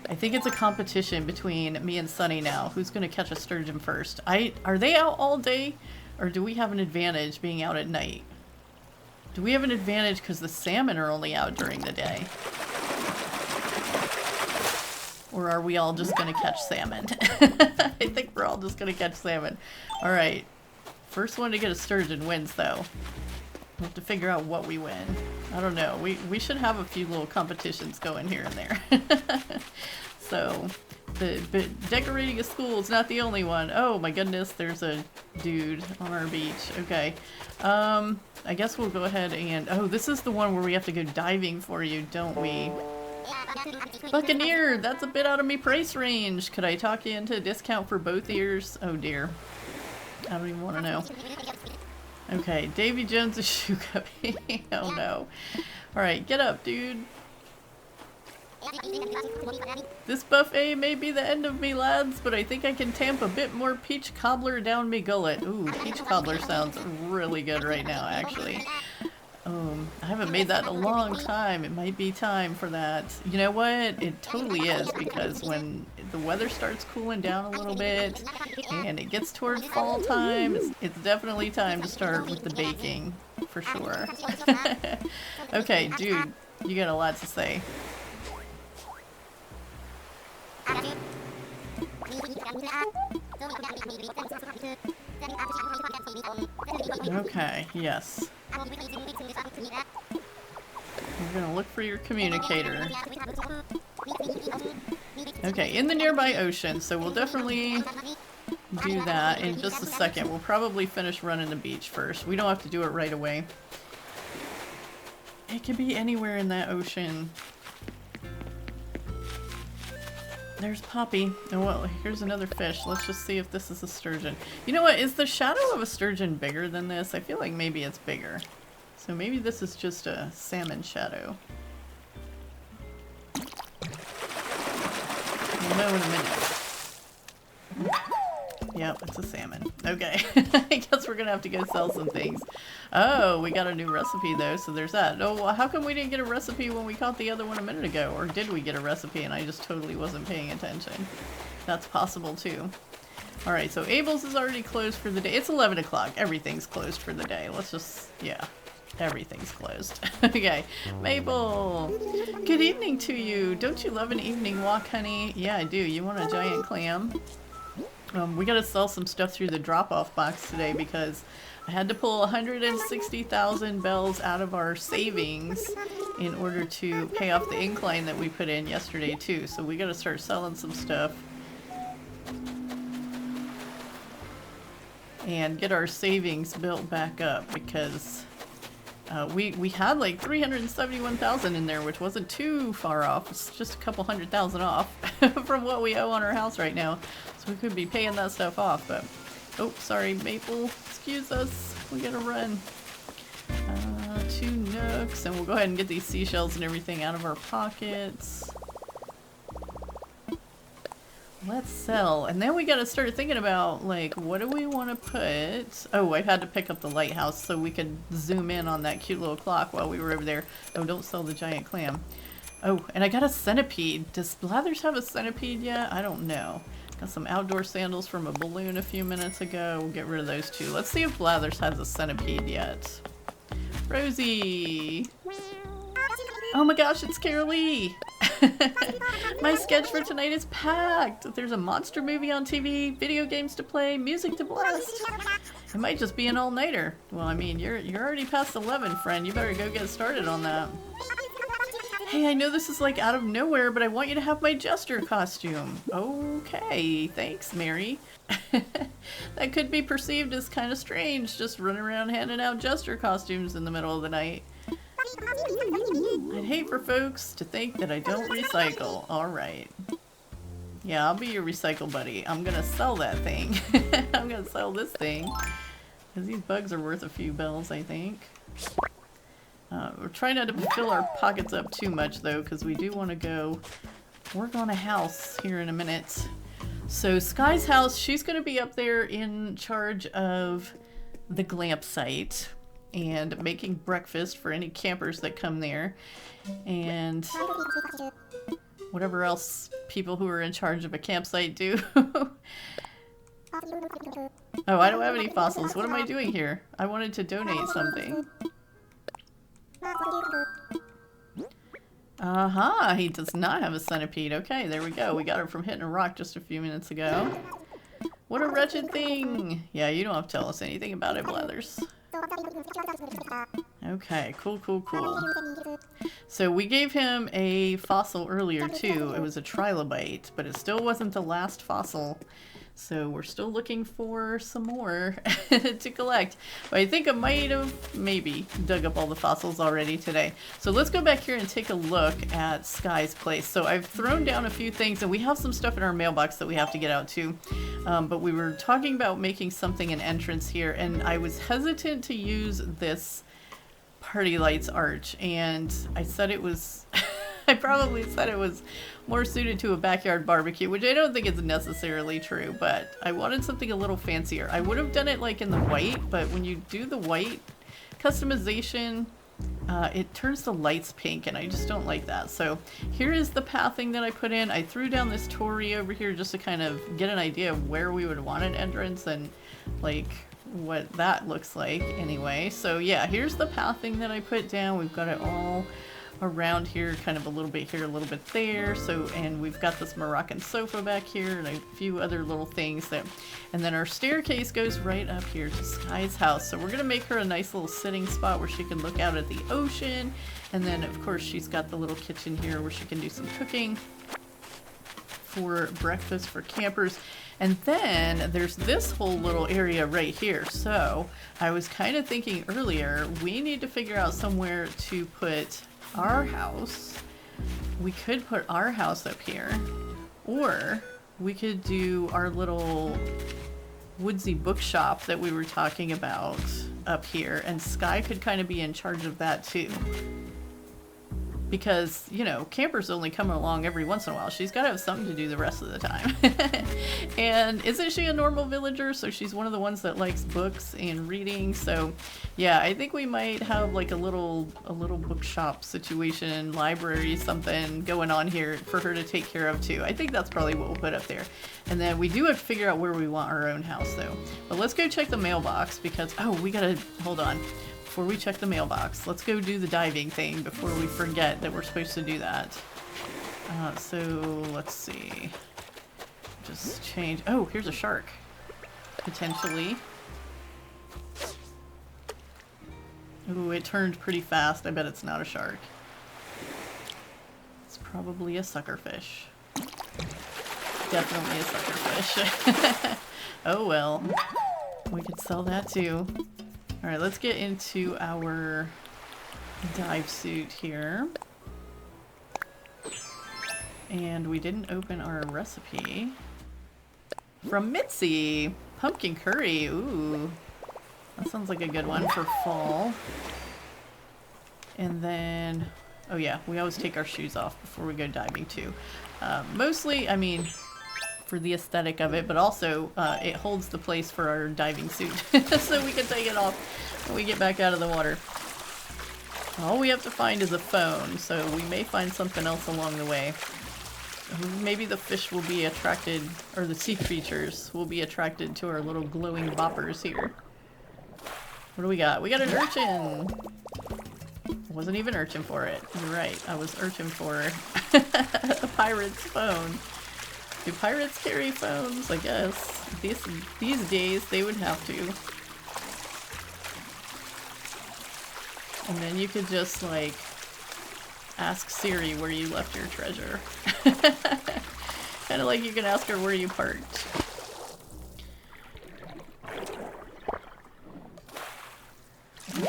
I think it's a competition between me and Sunny now. Who's going to catch a sturgeon first? Are they out all day, or do we have an advantage being out at night? Do we have an advantage because the salmon are only out during the day? Or are we all just going to catch salmon? I think we're all just going to catch salmon. Alright. First one to get a sturgeon wins, though. We'll have to figure out what we win. I don't know. We should have a few little competitions going here and there. So, but decorating a school is not the only one. Oh my goodness, there's a dude on our beach. Okay. I guess we'll go ahead and... Oh, this is the one where we have to go diving for you, don't we? Buccaneer, that's a bit out of me price range. Could I talk you into a discount for both ears? Oh dear. I don't even want to know. Okay, Davy Jones' shoe cubby. Oh no. Alright, get up, dude. This buffet may be the end of me, lads, but I think I can tamp a bit more peach cobbler down me gullet. Ooh, peach cobbler sounds really good right now, actually. I haven't made that in a long time. It might be time for that. You know what? It totally is, because when the weather starts cooling down a little bit and it gets towards fall time, it's definitely time to start with the baking, for sure. Okay, dude, you got a lot to say. Okay, yes. We're gonna look for your communicator. Okay, in the nearby ocean, so we'll definitely do that in just a second. We'll probably finish running the beach first. We don't have to do it right away. It could be anywhere in that ocean. There's Poppy. Oh well, here's another fish. Let's just see if this is a sturgeon. You know what? Is the shadow of a sturgeon bigger than this? I feel like maybe it's bigger. So maybe this is just a salmon shadow. We'll know in a minute. Yep, it's a salmon. Okay. I guess we're gonna have to go sell some things. Oh, we got a new recipe though, so there's that. Oh, well, how come we didn't get a recipe when we caught the other one a minute ago? Or did we get a recipe and I just totally wasn't paying attention? That's possible too. Alright, so Abel's is already closed for the day. It's 11 o'clock. Everything's closed for the day. Let's just, yeah. Everything's closed. Okay. Maple! Good evening to you. Don't you love an evening walk, honey? Yeah, I do. You want a giant clam? We gotta sell some stuff through the drop-off box today because I had to pull 160,000 bells out of our savings in order to pay off the incline that we put in yesterday too. So we gotta start selling some stuff and get our savings built back up because we had like 371,000 in there, which wasn't too far off. It's just a couple $100,000 off from what we owe on our house right now. So we could be paying that stuff off, but oh, sorry, Maple. Excuse us. We gotta run. 2 nooks, and we'll go ahead and get these seashells and everything out of our pockets. Let's sell. And then we gotta start thinking about, like, what do we want to put? Oh, I had to pick up the lighthouse so we could zoom in on that cute little clock while we were over there. Oh, don't sell the giant clam. Oh, and I got a centipede. Does Blathers have a centipede yet? I don't know. Got some outdoor sandals from a balloon a few minutes ago. We'll get rid of those too. Let's see if Blathers has a centipede yet. Rosie! Oh my gosh, it's Carraleigh! My sketch for tonight is packed! There's a monster movie on TV, video games to play, music to blast. It might just be an all-nighter. Well, I mean, you're already past 11, friend. You better go get started on that. Hey, I know this is like out of nowhere, but I want you to have my jester costume. Okay, thanks, Mary. That could be perceived as kind of strange, just running around handing out jester costumes in the middle of the night. I'd hate for folks to think that I don't recycle. Alright. Yeah, I'll be your recycle buddy. I'm gonna sell that thing. I'm gonna sell this thing. Because these bugs are worth a few bells, I think. We're trying not to fill our pockets up too much, though, because we do want to go work on a house here in a minute. So Sky's house, she's going to be up there in charge of the glamp site and making breakfast for any campers that come there. And whatever else people who are in charge of a campsite do. Oh, I don't have any fossils. What am I doing here? I wanted to donate something. Aha, he does not have a centipede. Okay, there we go. We got it from hitting a rock just a few minutes ago. What a wretched thing! Yeah, you don't have to tell us anything about it, Blathers. Okay, cool, cool, cool. So we gave him a fossil earlier too. It was a trilobite, but it still wasn't the last fossil. So we're still looking for some more to collect. But I think I might have maybe dug up all the fossils already today. So let's go back here and take a look at Sky's place. So I've thrown down a few things and we have some stuff in our mailbox that we have to get out too. But we were talking about making something an entrance here and I was hesitant to use this Party Lights arch. And I said it was... I probably said it was more suited to a backyard barbecue, which I don't think is necessarily true, but I wanted something a little fancier. I would have done it like in the white, but when you do the white customization, it turns the lights pink, and I just don't like that. So here is the pathing that I put in. I threw down this torii over here just to kind of get an idea of where we would want an entrance and like what that looks like anyway. So yeah, here's the pathing that I put down. We've got it all around here, kind of a little bit here, a little bit there. So, and we've got this Moroccan sofa back here and a few other little things that, and then our staircase goes right up here to Sky's house. So we're going to make her a nice little sitting spot where she can look out at the ocean. And then of course she's got the little kitchen here where she can do some cooking for breakfast for campers. And then there's this whole little area right here. So I was kind of thinking earlier, we need to figure out somewhere to put our house. We could put our house up here, or we could do our little woodsy bookshop that we were talking about up here, and Sky could kind of be in charge of that too. because, you know, campers only come along every once in a while. She's got to have something to do the rest of the time. And isn't she a normal villager? So she's one of the ones that likes books and reading. So yeah, I think we might have like a little bookshop situation, library, something going on here for her to take care of too. I think that's probably what we'll put up there. And then we do have to figure out where we want our own house though. But let's go check the mailbox because, oh, we gotta, hold on. Before we check the mailbox, let's go do the diving thing before we forget that we're supposed to do that. So let's see. Just change. Oh, here's a shark. Potentially. Ooh, it turned pretty fast. I bet it's not a shark. It's probably a suckerfish. Definitely a suckerfish. Oh well. We could sell that too. Alright, let's get into our dive suit here. And we didn't open our recipe. From Mitzi! Pumpkin curry, ooh. That sounds like a good one for fall. And then, oh yeah, we always take our shoes off before we go diving too. Mostly, I mean, for the aesthetic of it, but also it holds the place for our diving suit. So we can take it off when we get back out of the water. All we have to find is a phone, so we may find something else along the way. Maybe the fish will be attracted, or the sea creatures will be attracted to our little glowing boppers here. What do we got? We got an urchin! I wasn't even urchin for it. You're right, I was urchin for a pirate's phone. Do pirates carry phones? I guess. These days, they would have to. And then you could just, like, ask Siri where you left your treasure. Kind of like you can ask her where you parked.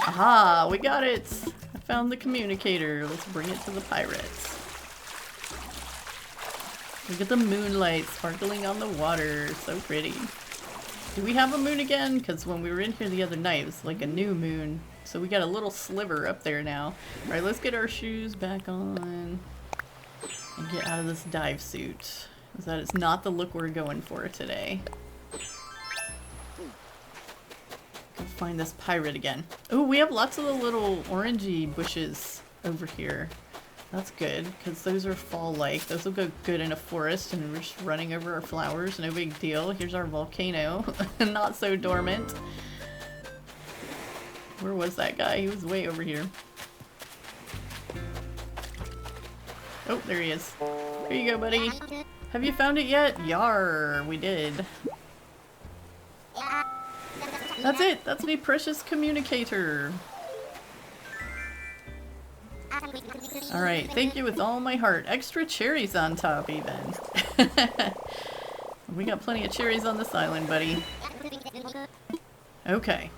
Aha! We got it! I found the communicator. Let's bring it to the pirates. Look at the moonlight sparkling on the water. So pretty. Do we have a moon again? Because when we were in here the other night, it was like a new moon. So we got a little sliver up there now. Alright, let's get our shoes back on. And get out of this dive suit. Because that is not the look we're going for today. Go find this pirate again. Oh, we have lots of the little orangey bushes over here. That's good, because those are fall-like. Those will go good in a forest, and we're just running over our flowers. No big deal. Here's our volcano. Not so dormant. Where was that guy? He was way over here. Oh, there he is. Here you go, buddy. Have you found it yet? Yar, we did. That's it. That's me precious communicator. Alright, thank you with all my heart. Extra cherries on top, even. We got plenty of cherries on this island, buddy. Okay.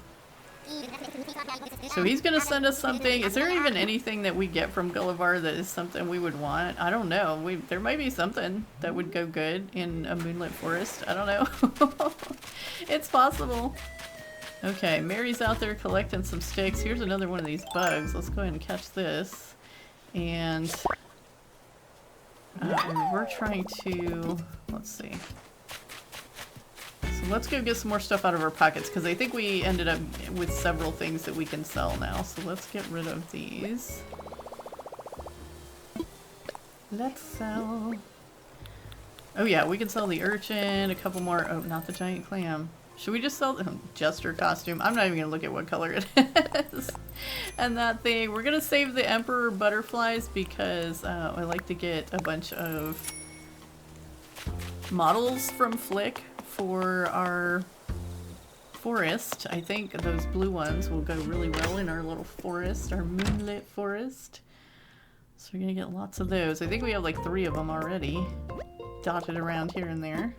So he's gonna send us something. Is there even anything that we get from Gulliver that is something we would want? I don't know. There might be something that would go good in a moonlit forest. I don't know. It's possible. Okay, Mary's out there collecting some sticks. Here's another one of these bugs. Let's go ahead and catch this. And we're trying to, let's see. So let's go get some more stuff out of our pockets because I think we ended up with several things that we can sell now. So let's get rid of these. Let's sell. Oh yeah, we can sell the urchin, a couple more. Oh, not the giant clam. Should we just sell the jester costume? I'm not even gonna look at what color it is. And that thing. We're gonna save the emperor butterflies because I like to get a bunch of models from Flick for our forest. I think those blue ones will go really well in our little forest, our moonlit forest. So we're gonna get lots of those. I think we have like 3 of them already dotted around here and there.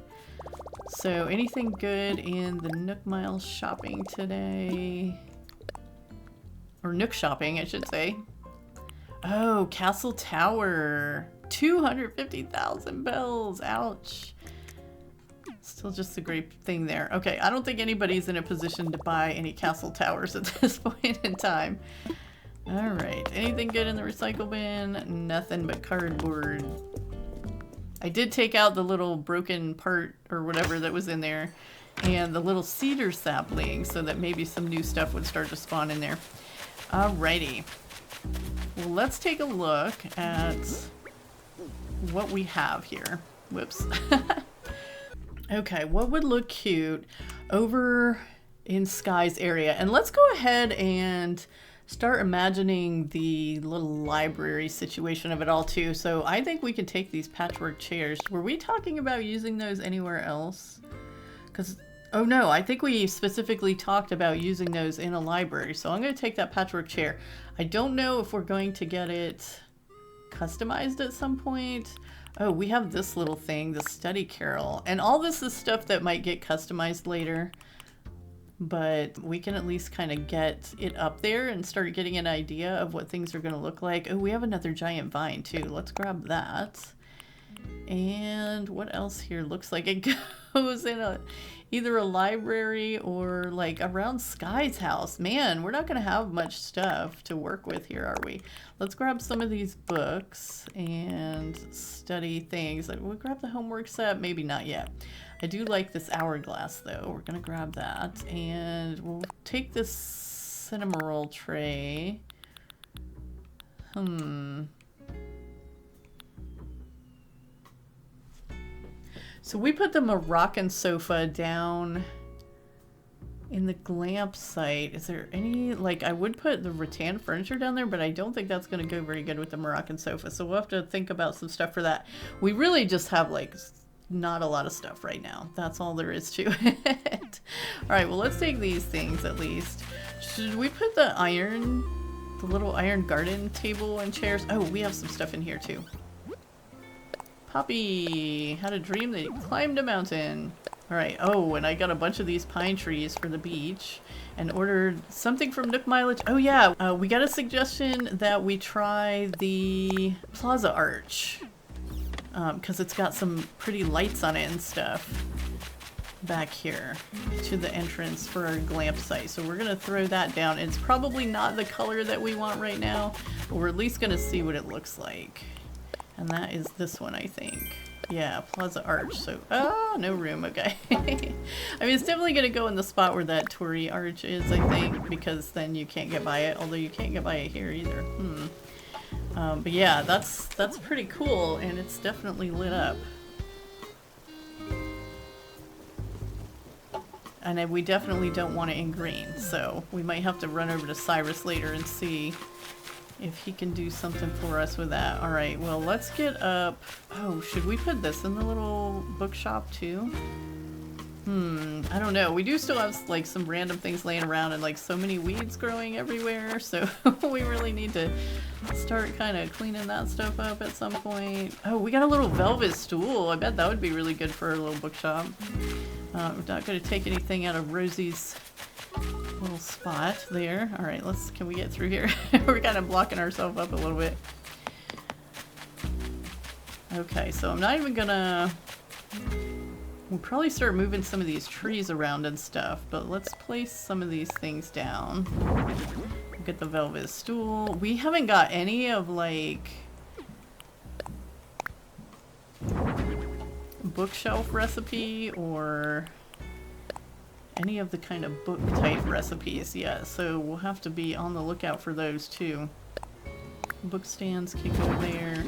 So anything good in the Nook Mile shopping today? Or Nook shopping, I should say. Oh, Castle Tower. 250,000 bells. Ouch. Still just a great thing there. Okay, I don't think anybody's in a position to buy any castle towers at this point in time. Alright, anything good in the recycle bin? Nothing but cardboard. I did take out the little broken part or whatever that was in there, and the little cedar sapling so that maybe some new stuff would start to spawn in there. Alrighty. Well, let's take a look at what we have here. Whoops. Okay, what would look cute over in Sky's area? And let's go ahead and start imagining the little library situation of it all too. So I think we can take these patchwork chairs. Were we talking about using those anywhere else? Because, oh no, I think we specifically talked about using those in a library. So I'm going to take that patchwork chair. I don't know if we're going to get it customized at some point. Oh, we have this little thing, the study carrel. And all this is stuff that might get customized later. But we can at least kind of get it up there and start getting an idea of what things are going to look like. Oh, we have another giant vine too. Let's grab that. And what else here looks like it goes in either a library or like around Sky's house. Man, we're not going to have much stuff to work with here, are we? Let's grab some of these books and study things. Like, we'll grab the homework set. Maybe not yet. I do like this hourglass though. We're going to grab that. And we'll take this cinnamon tray. So we put the Moroccan sofa down in the glamp site. Is there any, like, I would put the rattan furniture down there, but I don't think that's going to go very good with the Moroccan sofa. So we'll have to think about some stuff for that. We really just have, like, not a lot of stuff right now. That's all there is to it. All right, well, let's take these things at least. Should we put the little iron garden table and chairs? Oh, we have some stuff in here too. Poppy had a dream that he climbed a mountain. All right. Oh, and I got a bunch of these pine trees for the beach and ordered something from Nook Mileage. Oh yeah, we got a suggestion that we try the plaza arch because it's got some pretty lights on it and stuff back here to the entrance for our glamp site. So we're gonna throw that down. It's probably not the color that we want right now, but we're at least gonna see what it looks like. And that is this one, I think. Yeah, Plaza Arch. So, oh, no room. Okay. I mean, it's definitely going to go in the spot where that Tory Arch is, I think, because then you can't get by it. Although you can't get by it here either. But yeah, that's pretty cool, and it's definitely lit up. And then we definitely don't want it in green, so we might have to run over to Cyrus later and see if he can do something for us with that. All right, well, let's get up. Oh, should we put this in the little bookshop too? I don't know. We do still have like some random things laying around and like so many weeds growing everywhere. So we really need to start kind of cleaning that stuff up at some point. Oh, we got a little velvet stool. I bet that would be really good for our little bookshop. We're not going to take anything out of Rosie's little spot there. All right, can we get through here? We're kind of blocking ourselves up a little bit. Okay, so I'm not even gonna, we'll probably start moving some of these trees around and stuff, but let's place some of these things down. Get the velvet stool. We haven't got any of like bookshelf recipe or any of the kind of book type recipes yet, so we'll have to be on the lookout for those too. Book stands can go there.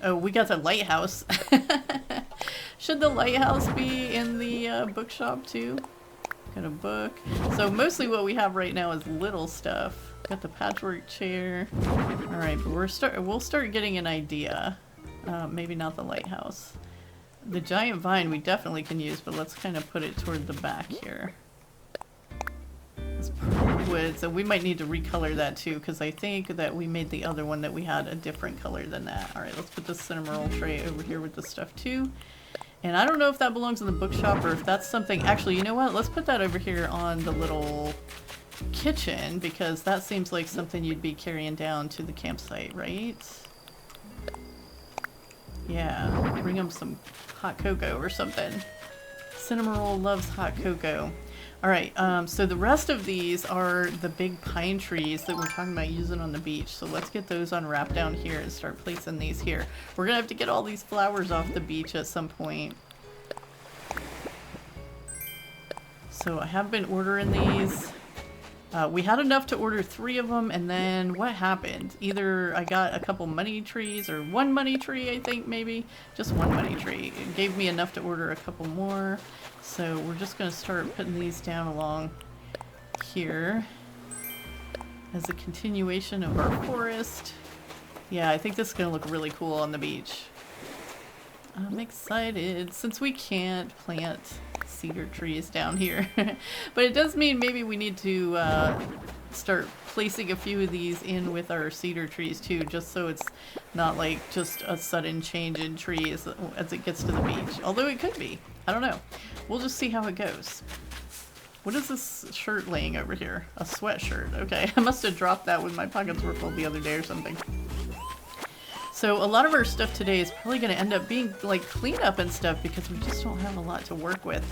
Oh, we got the lighthouse. Should the lighthouse be in the bookshop too? Got a book. So mostly what we have right now is little stuff. Got the patchwork chair. All right, but we'll start getting an idea. Maybe not the lighthouse. The giant vine we definitely can use, but let's kind of put it toward the back here. It's wood, so we might need to recolor that too, because I think that we made the other one that we had a different color than that. Alright, let's put the cinnamon tray over here with the stuff too. And I don't know if that belongs in the bookshop or if that's something... Actually, you know what? Let's put that over here on the little kitchen, because that seems like something you'd be carrying down to the campsite, right? Yeah, bring them some hot cocoa or something. Cinnamon loves hot cocoa. Alright, so the rest of these are the big pine trees that we're talking about using on the beach. So let's get those unwrapped down here and start placing these here. We're gonna have to get all these flowers off the beach at some point. So I have been ordering these. We had enough to order 3 of them, and then what happened? Either I got a couple money trees, or 1 money tree, I think, maybe. Just 1 money tree. It gave me enough to order a couple more. So we're just going to start putting these down along here as a continuation of our forest. Yeah, I think this is going to look really cool on the beach. I'm excited, since we can't plant cedar trees down here. But it does mean maybe we need to start placing a few of these in with our cedar trees too, just so it's not like just a sudden change in trees as it gets to the beach. Although it could be. I don't know. We'll just see how it goes. What is this shirt laying over here? A sweatshirt. Okay, I must have dropped that when my pockets were full the other day or something. So a lot of our stuff today is probably going to end up being like cleanup and stuff because we just don't have a lot to work with.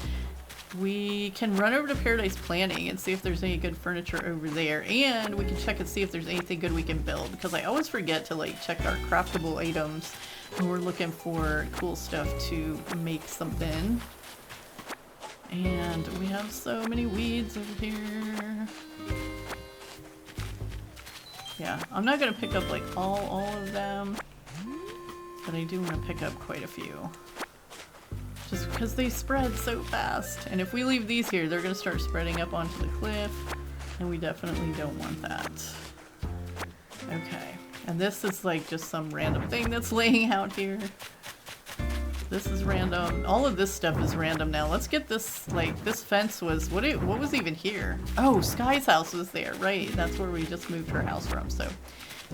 We can run over to Paradise Planning and see if there's any good furniture over there, and we can check and see if there's anything good we can build, because I always forget to like check our craftable items when we're looking for cool stuff to make something. And we have so many weeds over here. Yeah, I'm not going to pick up like all of them, but I do want to pick up quite a few. Just because they spread so fast. And if we leave these here, they're going to start spreading up onto the cliff, and we definitely don't want that. Okay, and this is like just some random thing that's laying out here. This is random. All of this stuff is random now. Let's get this, like, this fence was, what was even here? Oh, Sky's house was there, right. That's where we just moved her house from, so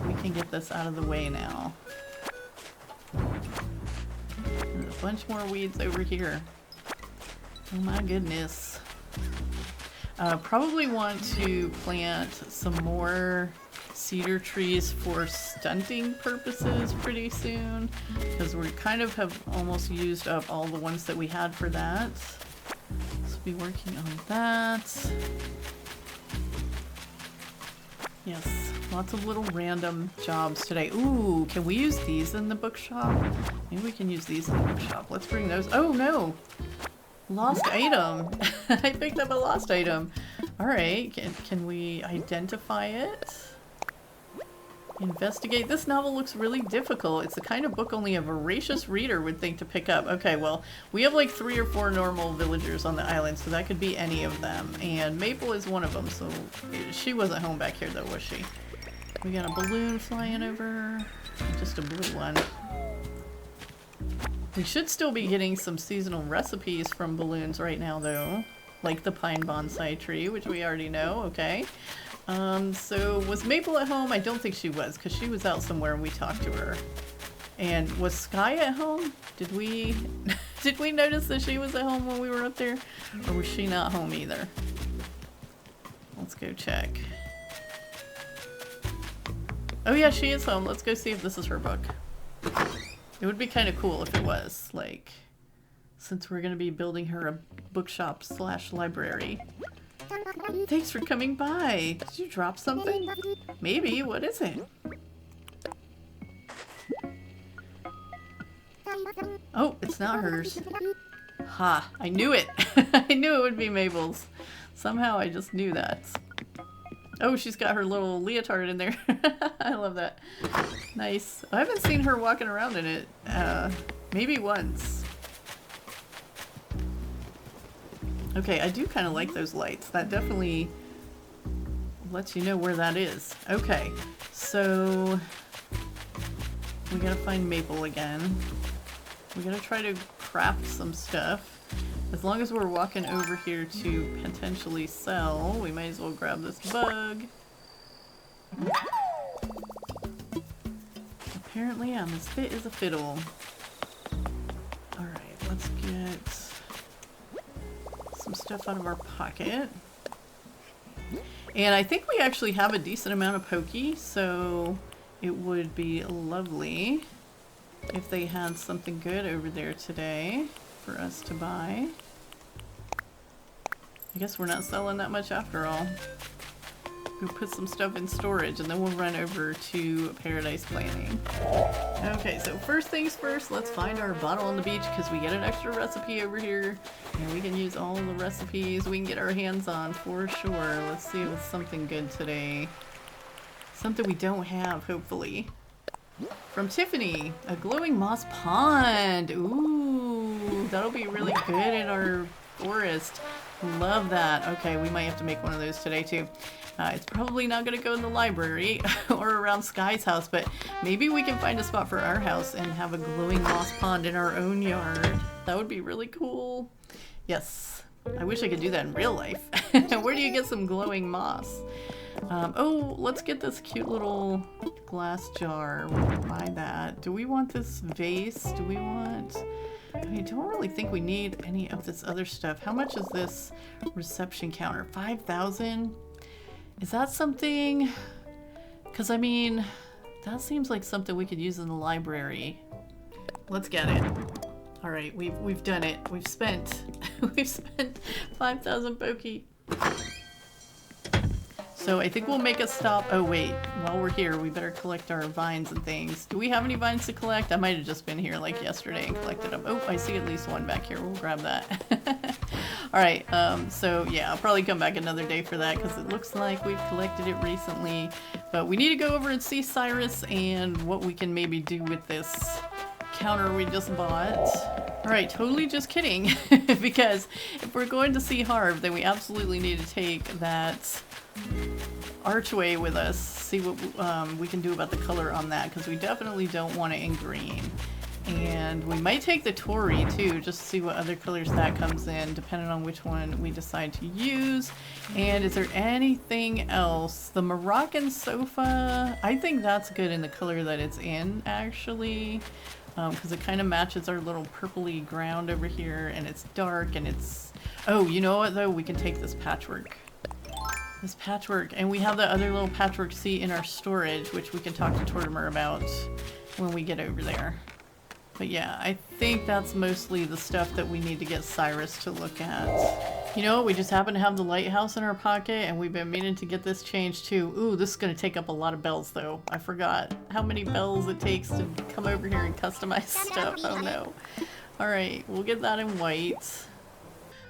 we can get this out of the way now. There's a bunch more weeds over here. Oh my goodness. Probably want to plant some more cedar trees for stunting purposes pretty soon, because we kind of have almost used up all the ones that we had for that. So be working on that. Yes, lots of little random jobs today. Ooh, can we use these in the bookshop? Maybe we can use these in the bookshop. Let's bring those. Oh no! Lost item! I picked up a lost item. Alright, can we identify it? Investigate. This novel looks really difficult. It's the kind of book only a voracious reader would think to pick up. Okay, well, we have like 3 or 4 normal villagers on the island, so that could be any of them. And Maple is one of them, so she wasn't home back here though, was she? We got a balloon flying over. Just a blue one. We should still be getting some seasonal recipes from balloons right now though. Like the pine bonsai tree, which we already know, okay. So was Maple at home? I don't think she was, because she was out somewhere and we talked to her. And was Sky at home? Did we did we notice that she was at home when we were up there? Or was she not home either? Let's go check. Oh yeah, she is home. Let's go see if this is her book. It would be kind of cool if it was, like, since we're going to be building her a bookshop / library. Thanks for coming by. Did you drop something? Maybe. What is it? Oh, it's not hers. Ha! I knew it! I knew it would be Mabel's. Somehow I just knew that. Oh, she's got her little leotard in there. I love that. Nice. I haven't seen her walking around in it. Maybe once. Okay, I do kind of like those lights. That definitely lets you know where that is. Okay, so we gotta find Maple again. We gotta try to craft some stuff. As long as we're walking over here to potentially sell, we might as well grab this bug. Apparently I'm as fit as a fiddle. Alright, let's get some stuff out of our pocket. And I think we actually have a decent amount of pokey, so it would be lovely if they had something good over there today for us to buy. I guess we're not selling that much after all. We'll put some stuff in storage and then we'll run over to Paradise Planning. Okay, so first things first, let's find our bottle on the beach because we get an extra recipe over here and we can use all the recipes we can get our hands on for sure. Let's see if it's something good today. Something we don't have, hopefully. From Tiffany, a glowing moss pond. Ooh, that'll be really good in our forest. Love that. Okay, we might have to make one of those today too. It's probably not going to go in the library or around Sky's house, but maybe we can find a spot for our house and have a glowing moss pond in our own yard. That would be really cool. Yes, I wish I could do that in real life. Where do you get some glowing moss? Oh, let's get this cute little glass jar. We can buy that. Do we want this vase? Do we want... I don't really think we need any of this other stuff. How much is this reception counter? 5,000? Is that something? Because I mean, that seems like something we could use in the library. Let's get it. All right, we've done it. We've spent 5,000 pokey. So I think we'll make a stop. Oh wait, while we're here, we better collect our vines and things. Do we have any vines to collect? I might have just been here like yesterday and collected them. Oh, I see at least one back here. We'll grab that. All right, so yeah, I'll probably come back another day for that because it looks like we've collected it recently. But we need to go over and see Cyrus and what we can maybe do with this counter we just bought. All right, totally just kidding. Because if we're going to see Harv, then we absolutely need to take that archway with us, see what we can do about the color on that, because we definitely don't want it in green. And we might take the Tory too, just to see what other colors that comes in, depending on which one we decide to use. And is there anything else? The Moroccan sofa, I think that's good in the color that it's in, actually, because it kind of matches our little purpley ground over here, and it's dark, and it's... Oh, you know what though? We can take this patchwork. This patchwork, and we have the other little patchwork seat in our storage, which we can talk to Tortimer about when we get over there. But yeah, I think that's mostly the stuff that we need to get Cyrus to look at. You know, we just happen to have the lighthouse in our pocket, and we've been meaning to get this changed too. Ooh, this is going to take up a lot of bells though. I forgot how many bells it takes to come over here and customize stuff. Oh no. Alright, we'll get that in white.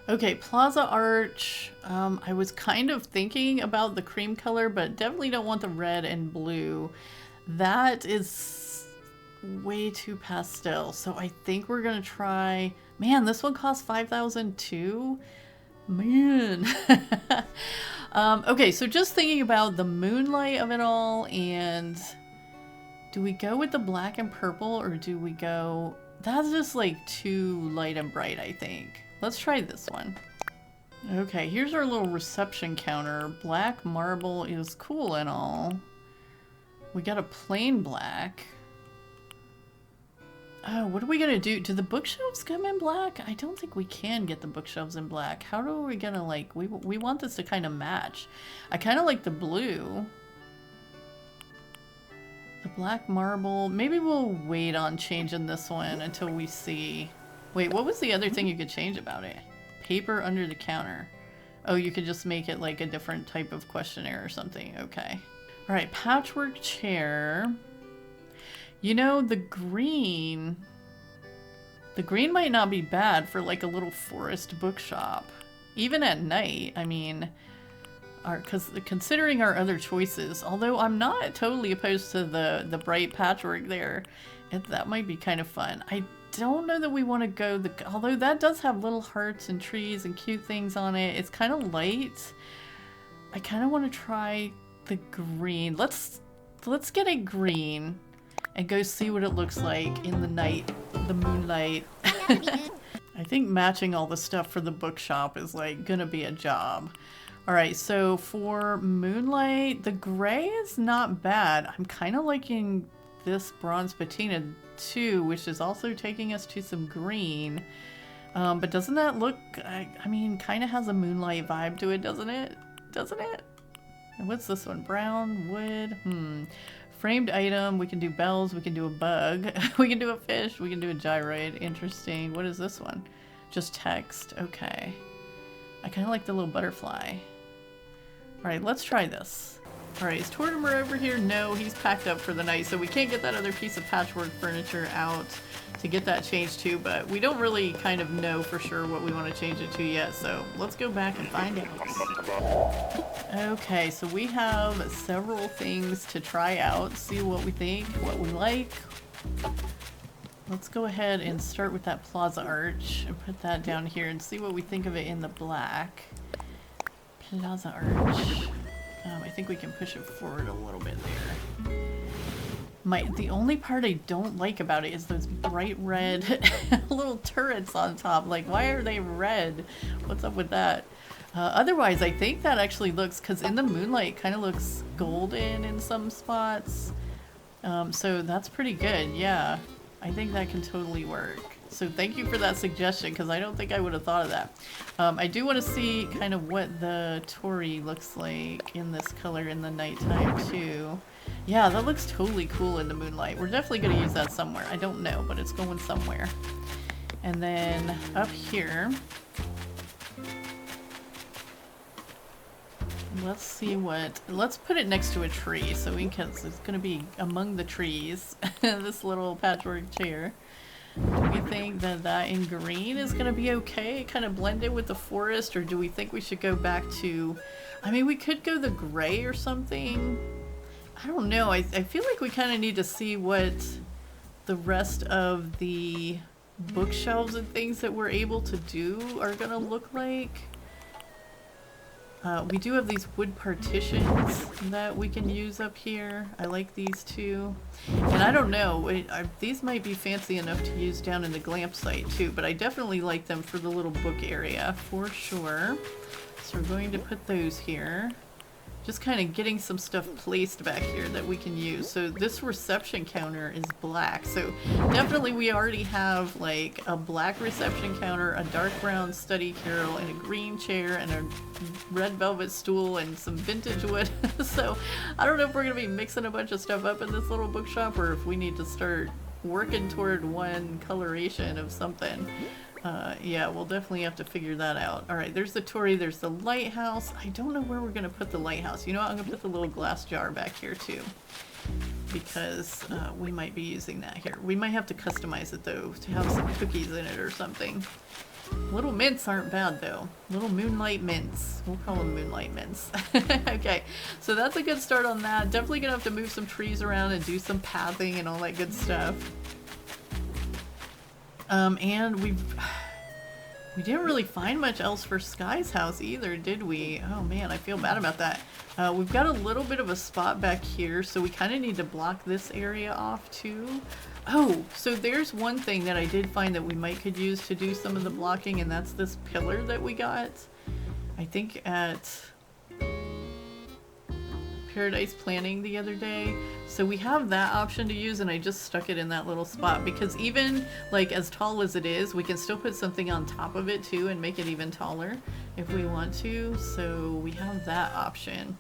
Okay, Plaza Arch. I was kind of thinking about the cream color, but definitely don't want the red and blue. That is way too pastel, so I think we're gonna try... Man, this one costs 5,000 too? Man. Okay, so just thinking about the moonlight of it all, and do we go with the black and purple, or do we go... That's just like too light and bright, I think. Let's try this one. Okay, here's our little reception counter. Black marble is cool and all. We got a plain black. Oh, what are we gonna do? Do the bookshelves come in black? I don't think we can get the bookshelves in black. How are we gonna, like, we want this to kind of match. I kind of like the blue. The black marble. Maybe we'll wait on changing this one until we see... Wait, what was the other thing you could change about it? Paper under the counter. Oh, you could just make it like a different type of questionnaire or something. Okay. All right, patchwork chair. You know, the green might not be bad for like a little forest bookshop. Even at night, I mean, considering our other choices, although I'm not totally opposed to the bright patchwork there, that might be kind of fun. I don't know that we want to go although that does have little hearts and trees and cute things on it. It's kind of light. I kind of want to try the green. Let's get a green and go see what it looks like in the night, the moonlight. I think matching all the stuff for the bookshop is like gonna be a job. All right, so for moonlight, the gray is not bad. I'm kind of liking this bronze patina too, which is also taking us to some green. But doesn't that look, I mean, kind of has a moonlight vibe to it, doesn't it? Doesn't it? And what's this one? Brown, wood, framed item. We can do bells, we can do a bug, we can do a fish, we can do a gyroid. Interesting. What is this one? Just text. Okay. I kind of like the little butterfly. Alright, let's try this. Alright, is Tortimer over here? No, he's packed up for the night, so we can't get that other piece of patchwork furniture out to get that changed to, but we don't really kind of know for sure what we want to change it to yet, so let's go back and find out. Okay, so we have several things to try out, see what we think, what we like. Let's go ahead and start with that plaza arch and put that down here and see what we think of it in the black. Plaza arch. I think we can push it forward a little bit there. The only part I don't like about it is those bright red little turrets on top. Like, why are they red? What's up with that? Otherwise, I think that actually looks, because in the moonlight, it kind of looks golden in some spots. So that's pretty good, yeah. I think that can totally work. So thank you for that suggestion, because I don't think I would have thought of that. I do want to see kind of what the Tory looks like in this color in the nighttime too. Yeah, that looks totally cool in the moonlight. We're definitely going to use that somewhere. I don't know, but it's going somewhere. And then up here, let's see what, let's put it next to a tree so we can, it's going to be among the trees, this little patchwork chair. Do we think that that in green is going to be okay, kind of blend in with the forest, or do we think we should go back to, I mean, we could go the gray or something. I don't know. I feel like we kind of need to see what the rest of the bookshelves and things that we're able to do are going to look like. We do have these wood partitions that we can use up here. I like these two. And I don't know, these might be fancy enough to use down in the glamp site too, but I definitely like them for the little book area for sure. So we're going to put those here. Just kind of getting some stuff placed back here that we can use. So this reception counter is black. So definitely we already have like a black reception counter, a dark brown study carrel, and a green chair, and a red velvet stool, and some vintage wood. So I don't know if we're going to be mixing a bunch of stuff up in this little bookshop, or if we need to start working toward one coloration of something. Yeah, we'll definitely have to figure that out. Alright, there's the Tory, there's the lighthouse. I don't know where we're going to put the lighthouse. You know what, I'm going to put the little glass jar back here too, because we might be using that here. We might have to customize it though, to have some cookies in it or something. Little mints aren't bad though. Little moonlight mints. We'll call them moonlight mints. Okay, so that's a good start on that. Definitely going to have to move some trees around and do some pathing and all that good stuff. And we didn't really find much else for Sky's house either, did we? Oh man, I feel bad about that. We've got a little bit of a spot back here, so we kind of need to block this area off too. Oh, so there's one thing that I did find that we might could use to do some of the blocking, and that's this pillar that we got. I think at Paradise Planning the other day. So we have that option to use, and I just stuck it in that little spot because even like as tall as it is, we can still put something on top of it too and make it even taller if we want to. So we have that option.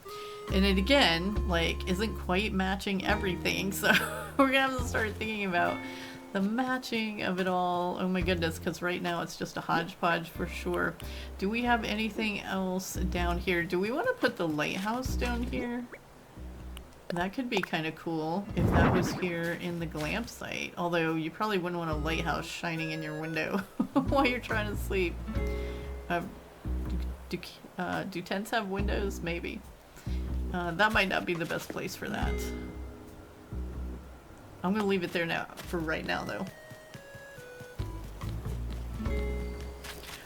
And it again, like, isn't quite matching everything. So we're gonna have to start thinking about the matching of it all. Oh my goodness, because right now it's just a hodgepodge for sure. Do we have anything else down here? Do we want to put the lighthouse down here? That could be kind of cool if that was here in the glamp site. Although you probably wouldn't want a lighthouse shining in your window while you're trying to sleep. Do tents have windows? Maybe. That might not be the best place for that. I'm gonna leave it there now for right now though.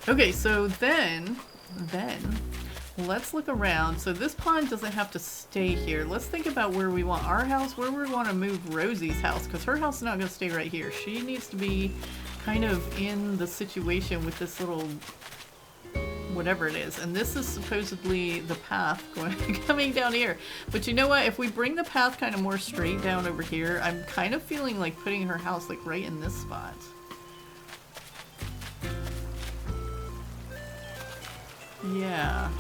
Okay, so then let's look around. So this pond doesn't have to stay here. Let's think about where we want our house, where we want to move Rosie's house, because her house is not going to stay right here. She needs to be kind of in the situation with this little whatever it is. And this is supposedly the path coming down here. But you know what? If we bring the path kind of more straight down over here, I'm kind of feeling like putting her house like right in this spot. Yeah.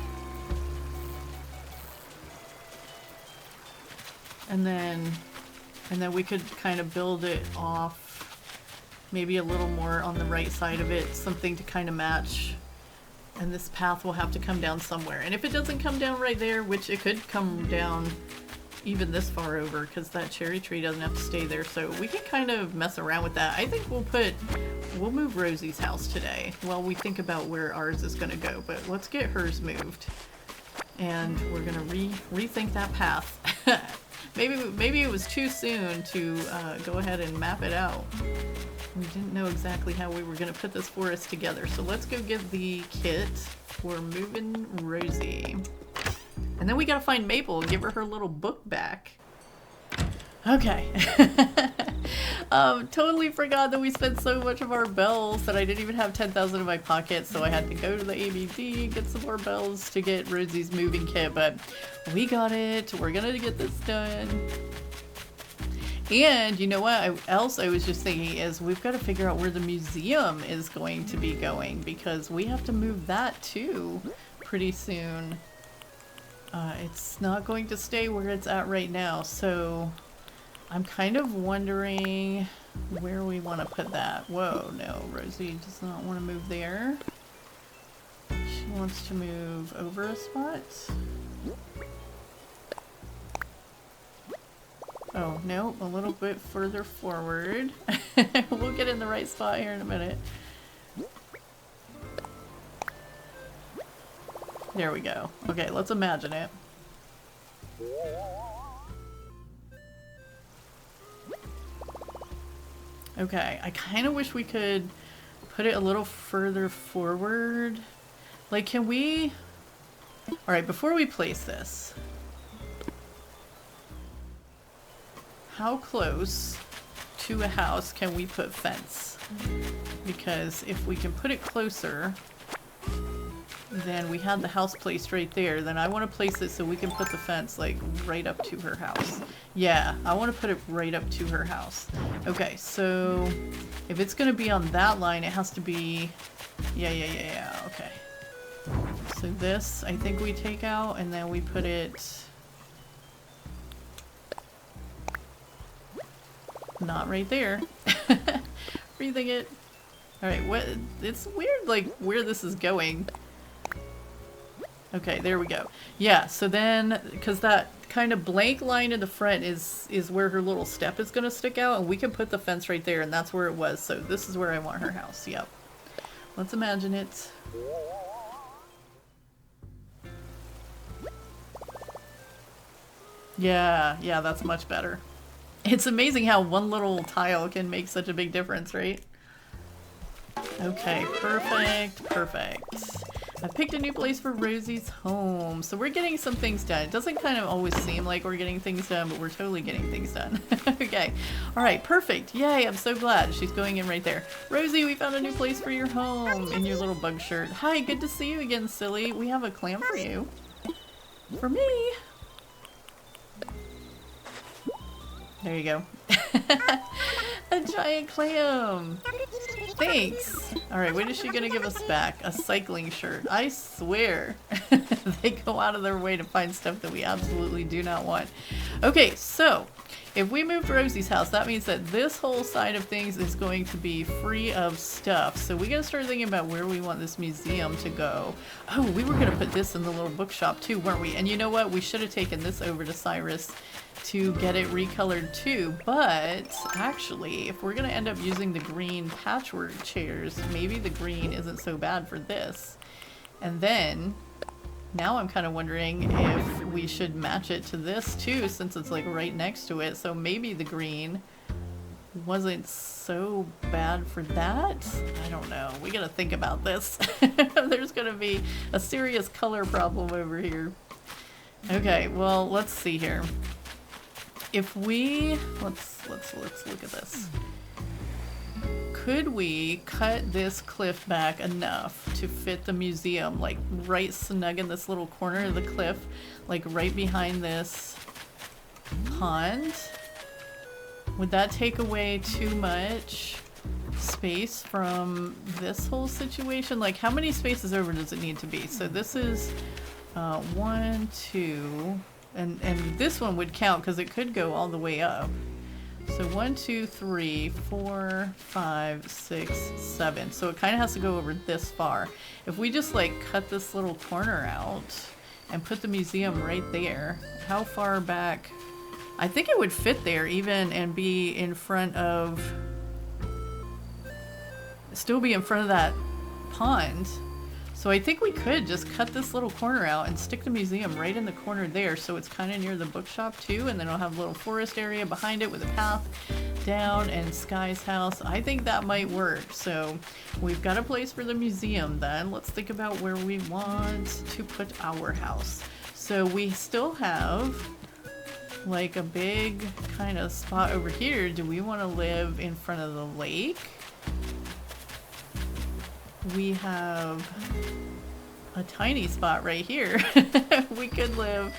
And then we could kind of build it off maybe a little more on the right side of it, something to kind of match And this path will have to come down somewhere. And if it doesn't come down right there, which it could come down even this far over, because that cherry tree doesn't have to stay there, so we can kind of mess around with that. I think we'll move Rosie's house today while we think about where ours is going to go, but let's get hers moved. And we're going to rethink that path. Maybe it was too soon to go ahead and map it out. We didn't know exactly how we were going to put this forest together, so let's go get the kit for moving Rosie. And then we gotta find Maple and give her her little book back. Okay. Totally forgot that we spent so much of our bells that I didn't even have 10,000 in my pocket, so I had to go to the ABD, get some more bells to get Rosie's moving kit, but we got it. We're gonna get this done. And you know what else I was just thinking is we've got to figure out where the museum is going to be going, because we have to move that too pretty soon. It's not going to stay where it's at right now, so I'm kind of wondering where we want to put that. Whoa, no, Rosie does not want to move there. She wants to move over a spot. Oh, no, a little bit further forward. We'll get in the right spot here in a minute. There we go. Okay, let's imagine it. Okay, I kind of wish we could put it a little further forward. Like, can we... Alright, before we place this, how close to a house can we put fence? Because if we can put it closer, then we have the house placed right there. Then I want to place it so we can put the fence like right up to her house. Yeah, I want to put it right up to her house. Okay, so if it's going to be on that line, it has to be... Yeah, okay. So this, I think we take out and then we put it... Not right there. Rethink it. Alright, what? It's weird, like, where this is going. Okay, there we go. Yeah, so then, because that kind of blank line in the front is where her little step is going to stick out, and we can put the fence right there, and that's where it was. So this is where I want her house. Yep. Let's imagine it. Yeah, that's much better. It's amazing how one little tile can make such a big difference, right? Okay, perfect. I picked a new place for Rosie's home. So we're getting some things done. It doesn't kind of always seem like we're getting things done, but we're totally getting things done. Okay. Alright, perfect. Yay, I'm so glad. She's going in right there. Rosie, we found a new place for your home in your little bug shirt. Hi, good to see you again, silly. We have a clam for you. For me. There you go. A giant clam. Thanks. Alright, what is she gonna give us back? A cycling shirt. I swear. They go out of their way to find stuff that we absolutely do not want. Okay, so if we moved Rosie's house, that means that this whole side of things is going to be free of stuff. So we gotta start thinking about where we want this museum to go. Oh, we were gonna put this in the little bookshop too, weren't we? And you know what? We should have taken this over to Cyrus to get it recolored too, but actually if we're gonna end up using the green patchwork chairs, maybe the green isn't so bad for this. And then now I'm kind of wondering if we should match it to this too, since it's like right next to it, so maybe the green wasn't so bad for that. I don't know, we gotta think about this. There's gonna be a serious color problem over here. Okay, well, let's see here. If we, let's look at this. Could we cut this cliff back enough to fit the museum, like right snug in this little corner of the cliff, like right behind this pond? Would that take away too much space from this whole situation? Like, how many spaces over does it need to be? So this is 1, 2... And this one would count because it could go all the way up. So 1, 2, 3, 4, 5, 6, 7. So it kind of has to go over this far. If we just like cut this little corner out and put the museum right there, how far back? I think it would fit there even and be in front of, still be in front of that pond. So I think we could just cut this little corner out and stick the museum right in the corner there, so it's kind of near the bookshop too, and then it'll have a little forest area behind it with a path down and Sky's house. I think that might work. So we've got a place for the museum then. Let's think about where we want to put our house. So we still have like a big kind of spot over here. Do we want to live in front of the lake? We have a tiny spot right here. We could live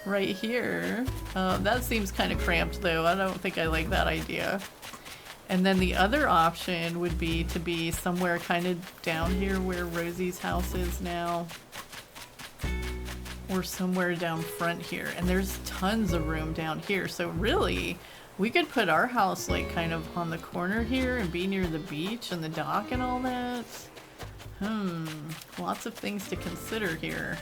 right here. That seems kind of cramped though. I don't think I like that idea. And then the other option would be to be somewhere kind of down here where Rosie's house is now. Or somewhere down front here. And there's tons of room down here. So really, we could put our house like kind of on the corner here and be near the beach and the dock and all that. Lots of things to consider here.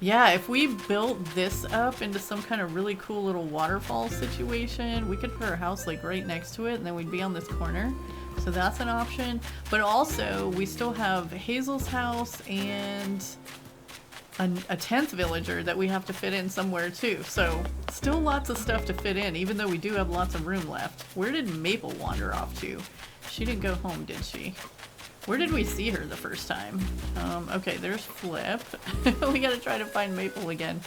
Yeah, if we built this up into some kind of really cool little waterfall situation, we could put our house like right next to it and then we'd be on this corner. So that's an option. But also, we still have Hazel's house and a 10th villager that we have to fit in somewhere too. So still lots of stuff to fit in, even though we do have lots of room left. Where did Maple wander off to? She didn't go home, did she? Where did we see her the first time? Okay, there's Flip. We gotta try to find Maple again.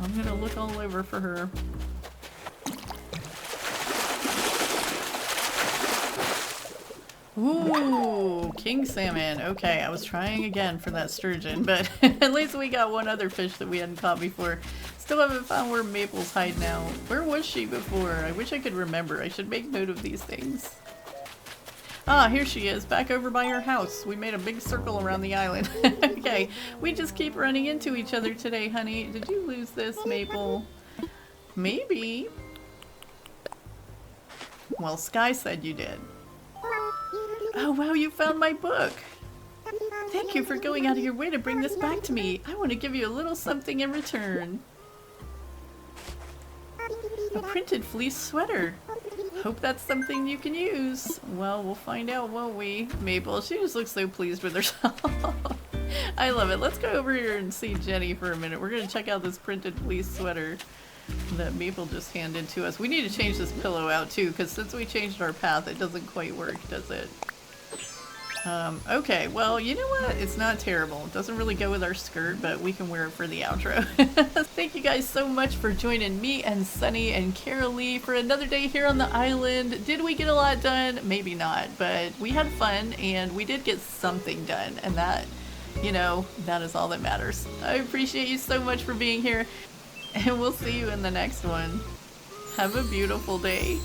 I'm gonna look all over for her. Ooh, king salmon. Okay, I was trying again for that sturgeon, but at least we got one other fish that we hadn't caught before. Still haven't found where Maple's hiding out. Where was she before? I wish I could remember. I should make note of these things. Ah, here she is, back over by her house. We made a big circle around the island. Okay, we just keep running into each other today, honey. Did you lose this, Maple? Maybe. Well, Sky said you did. Oh, wow, you found my book. Thank you for going out of your way to bring this back to me. I want to give you a little something in return. A printed fleece sweater. Hope that's something you can use. Well, we'll find out, won't we? Maple, she just looks so pleased with herself. I love it. Let's go over here and see Jenny for a minute. We're going to check out this printed fleece sweater that Maple just handed to us. We need to change this pillow out too, because since we changed our path, it doesn't quite work, does it? Okay, well, you know what? It's not terrible. It doesn't really go with our skirt, but we can wear it for the outro. Thank you guys so much for joining me and Sunny and Carraleigh for another day here on the island. Did we get a lot done? Maybe not, but we had fun and we did get something done, and that, you know, that is all that matters. I appreciate you so much for being here, and we'll see you in the next one. Have a beautiful day.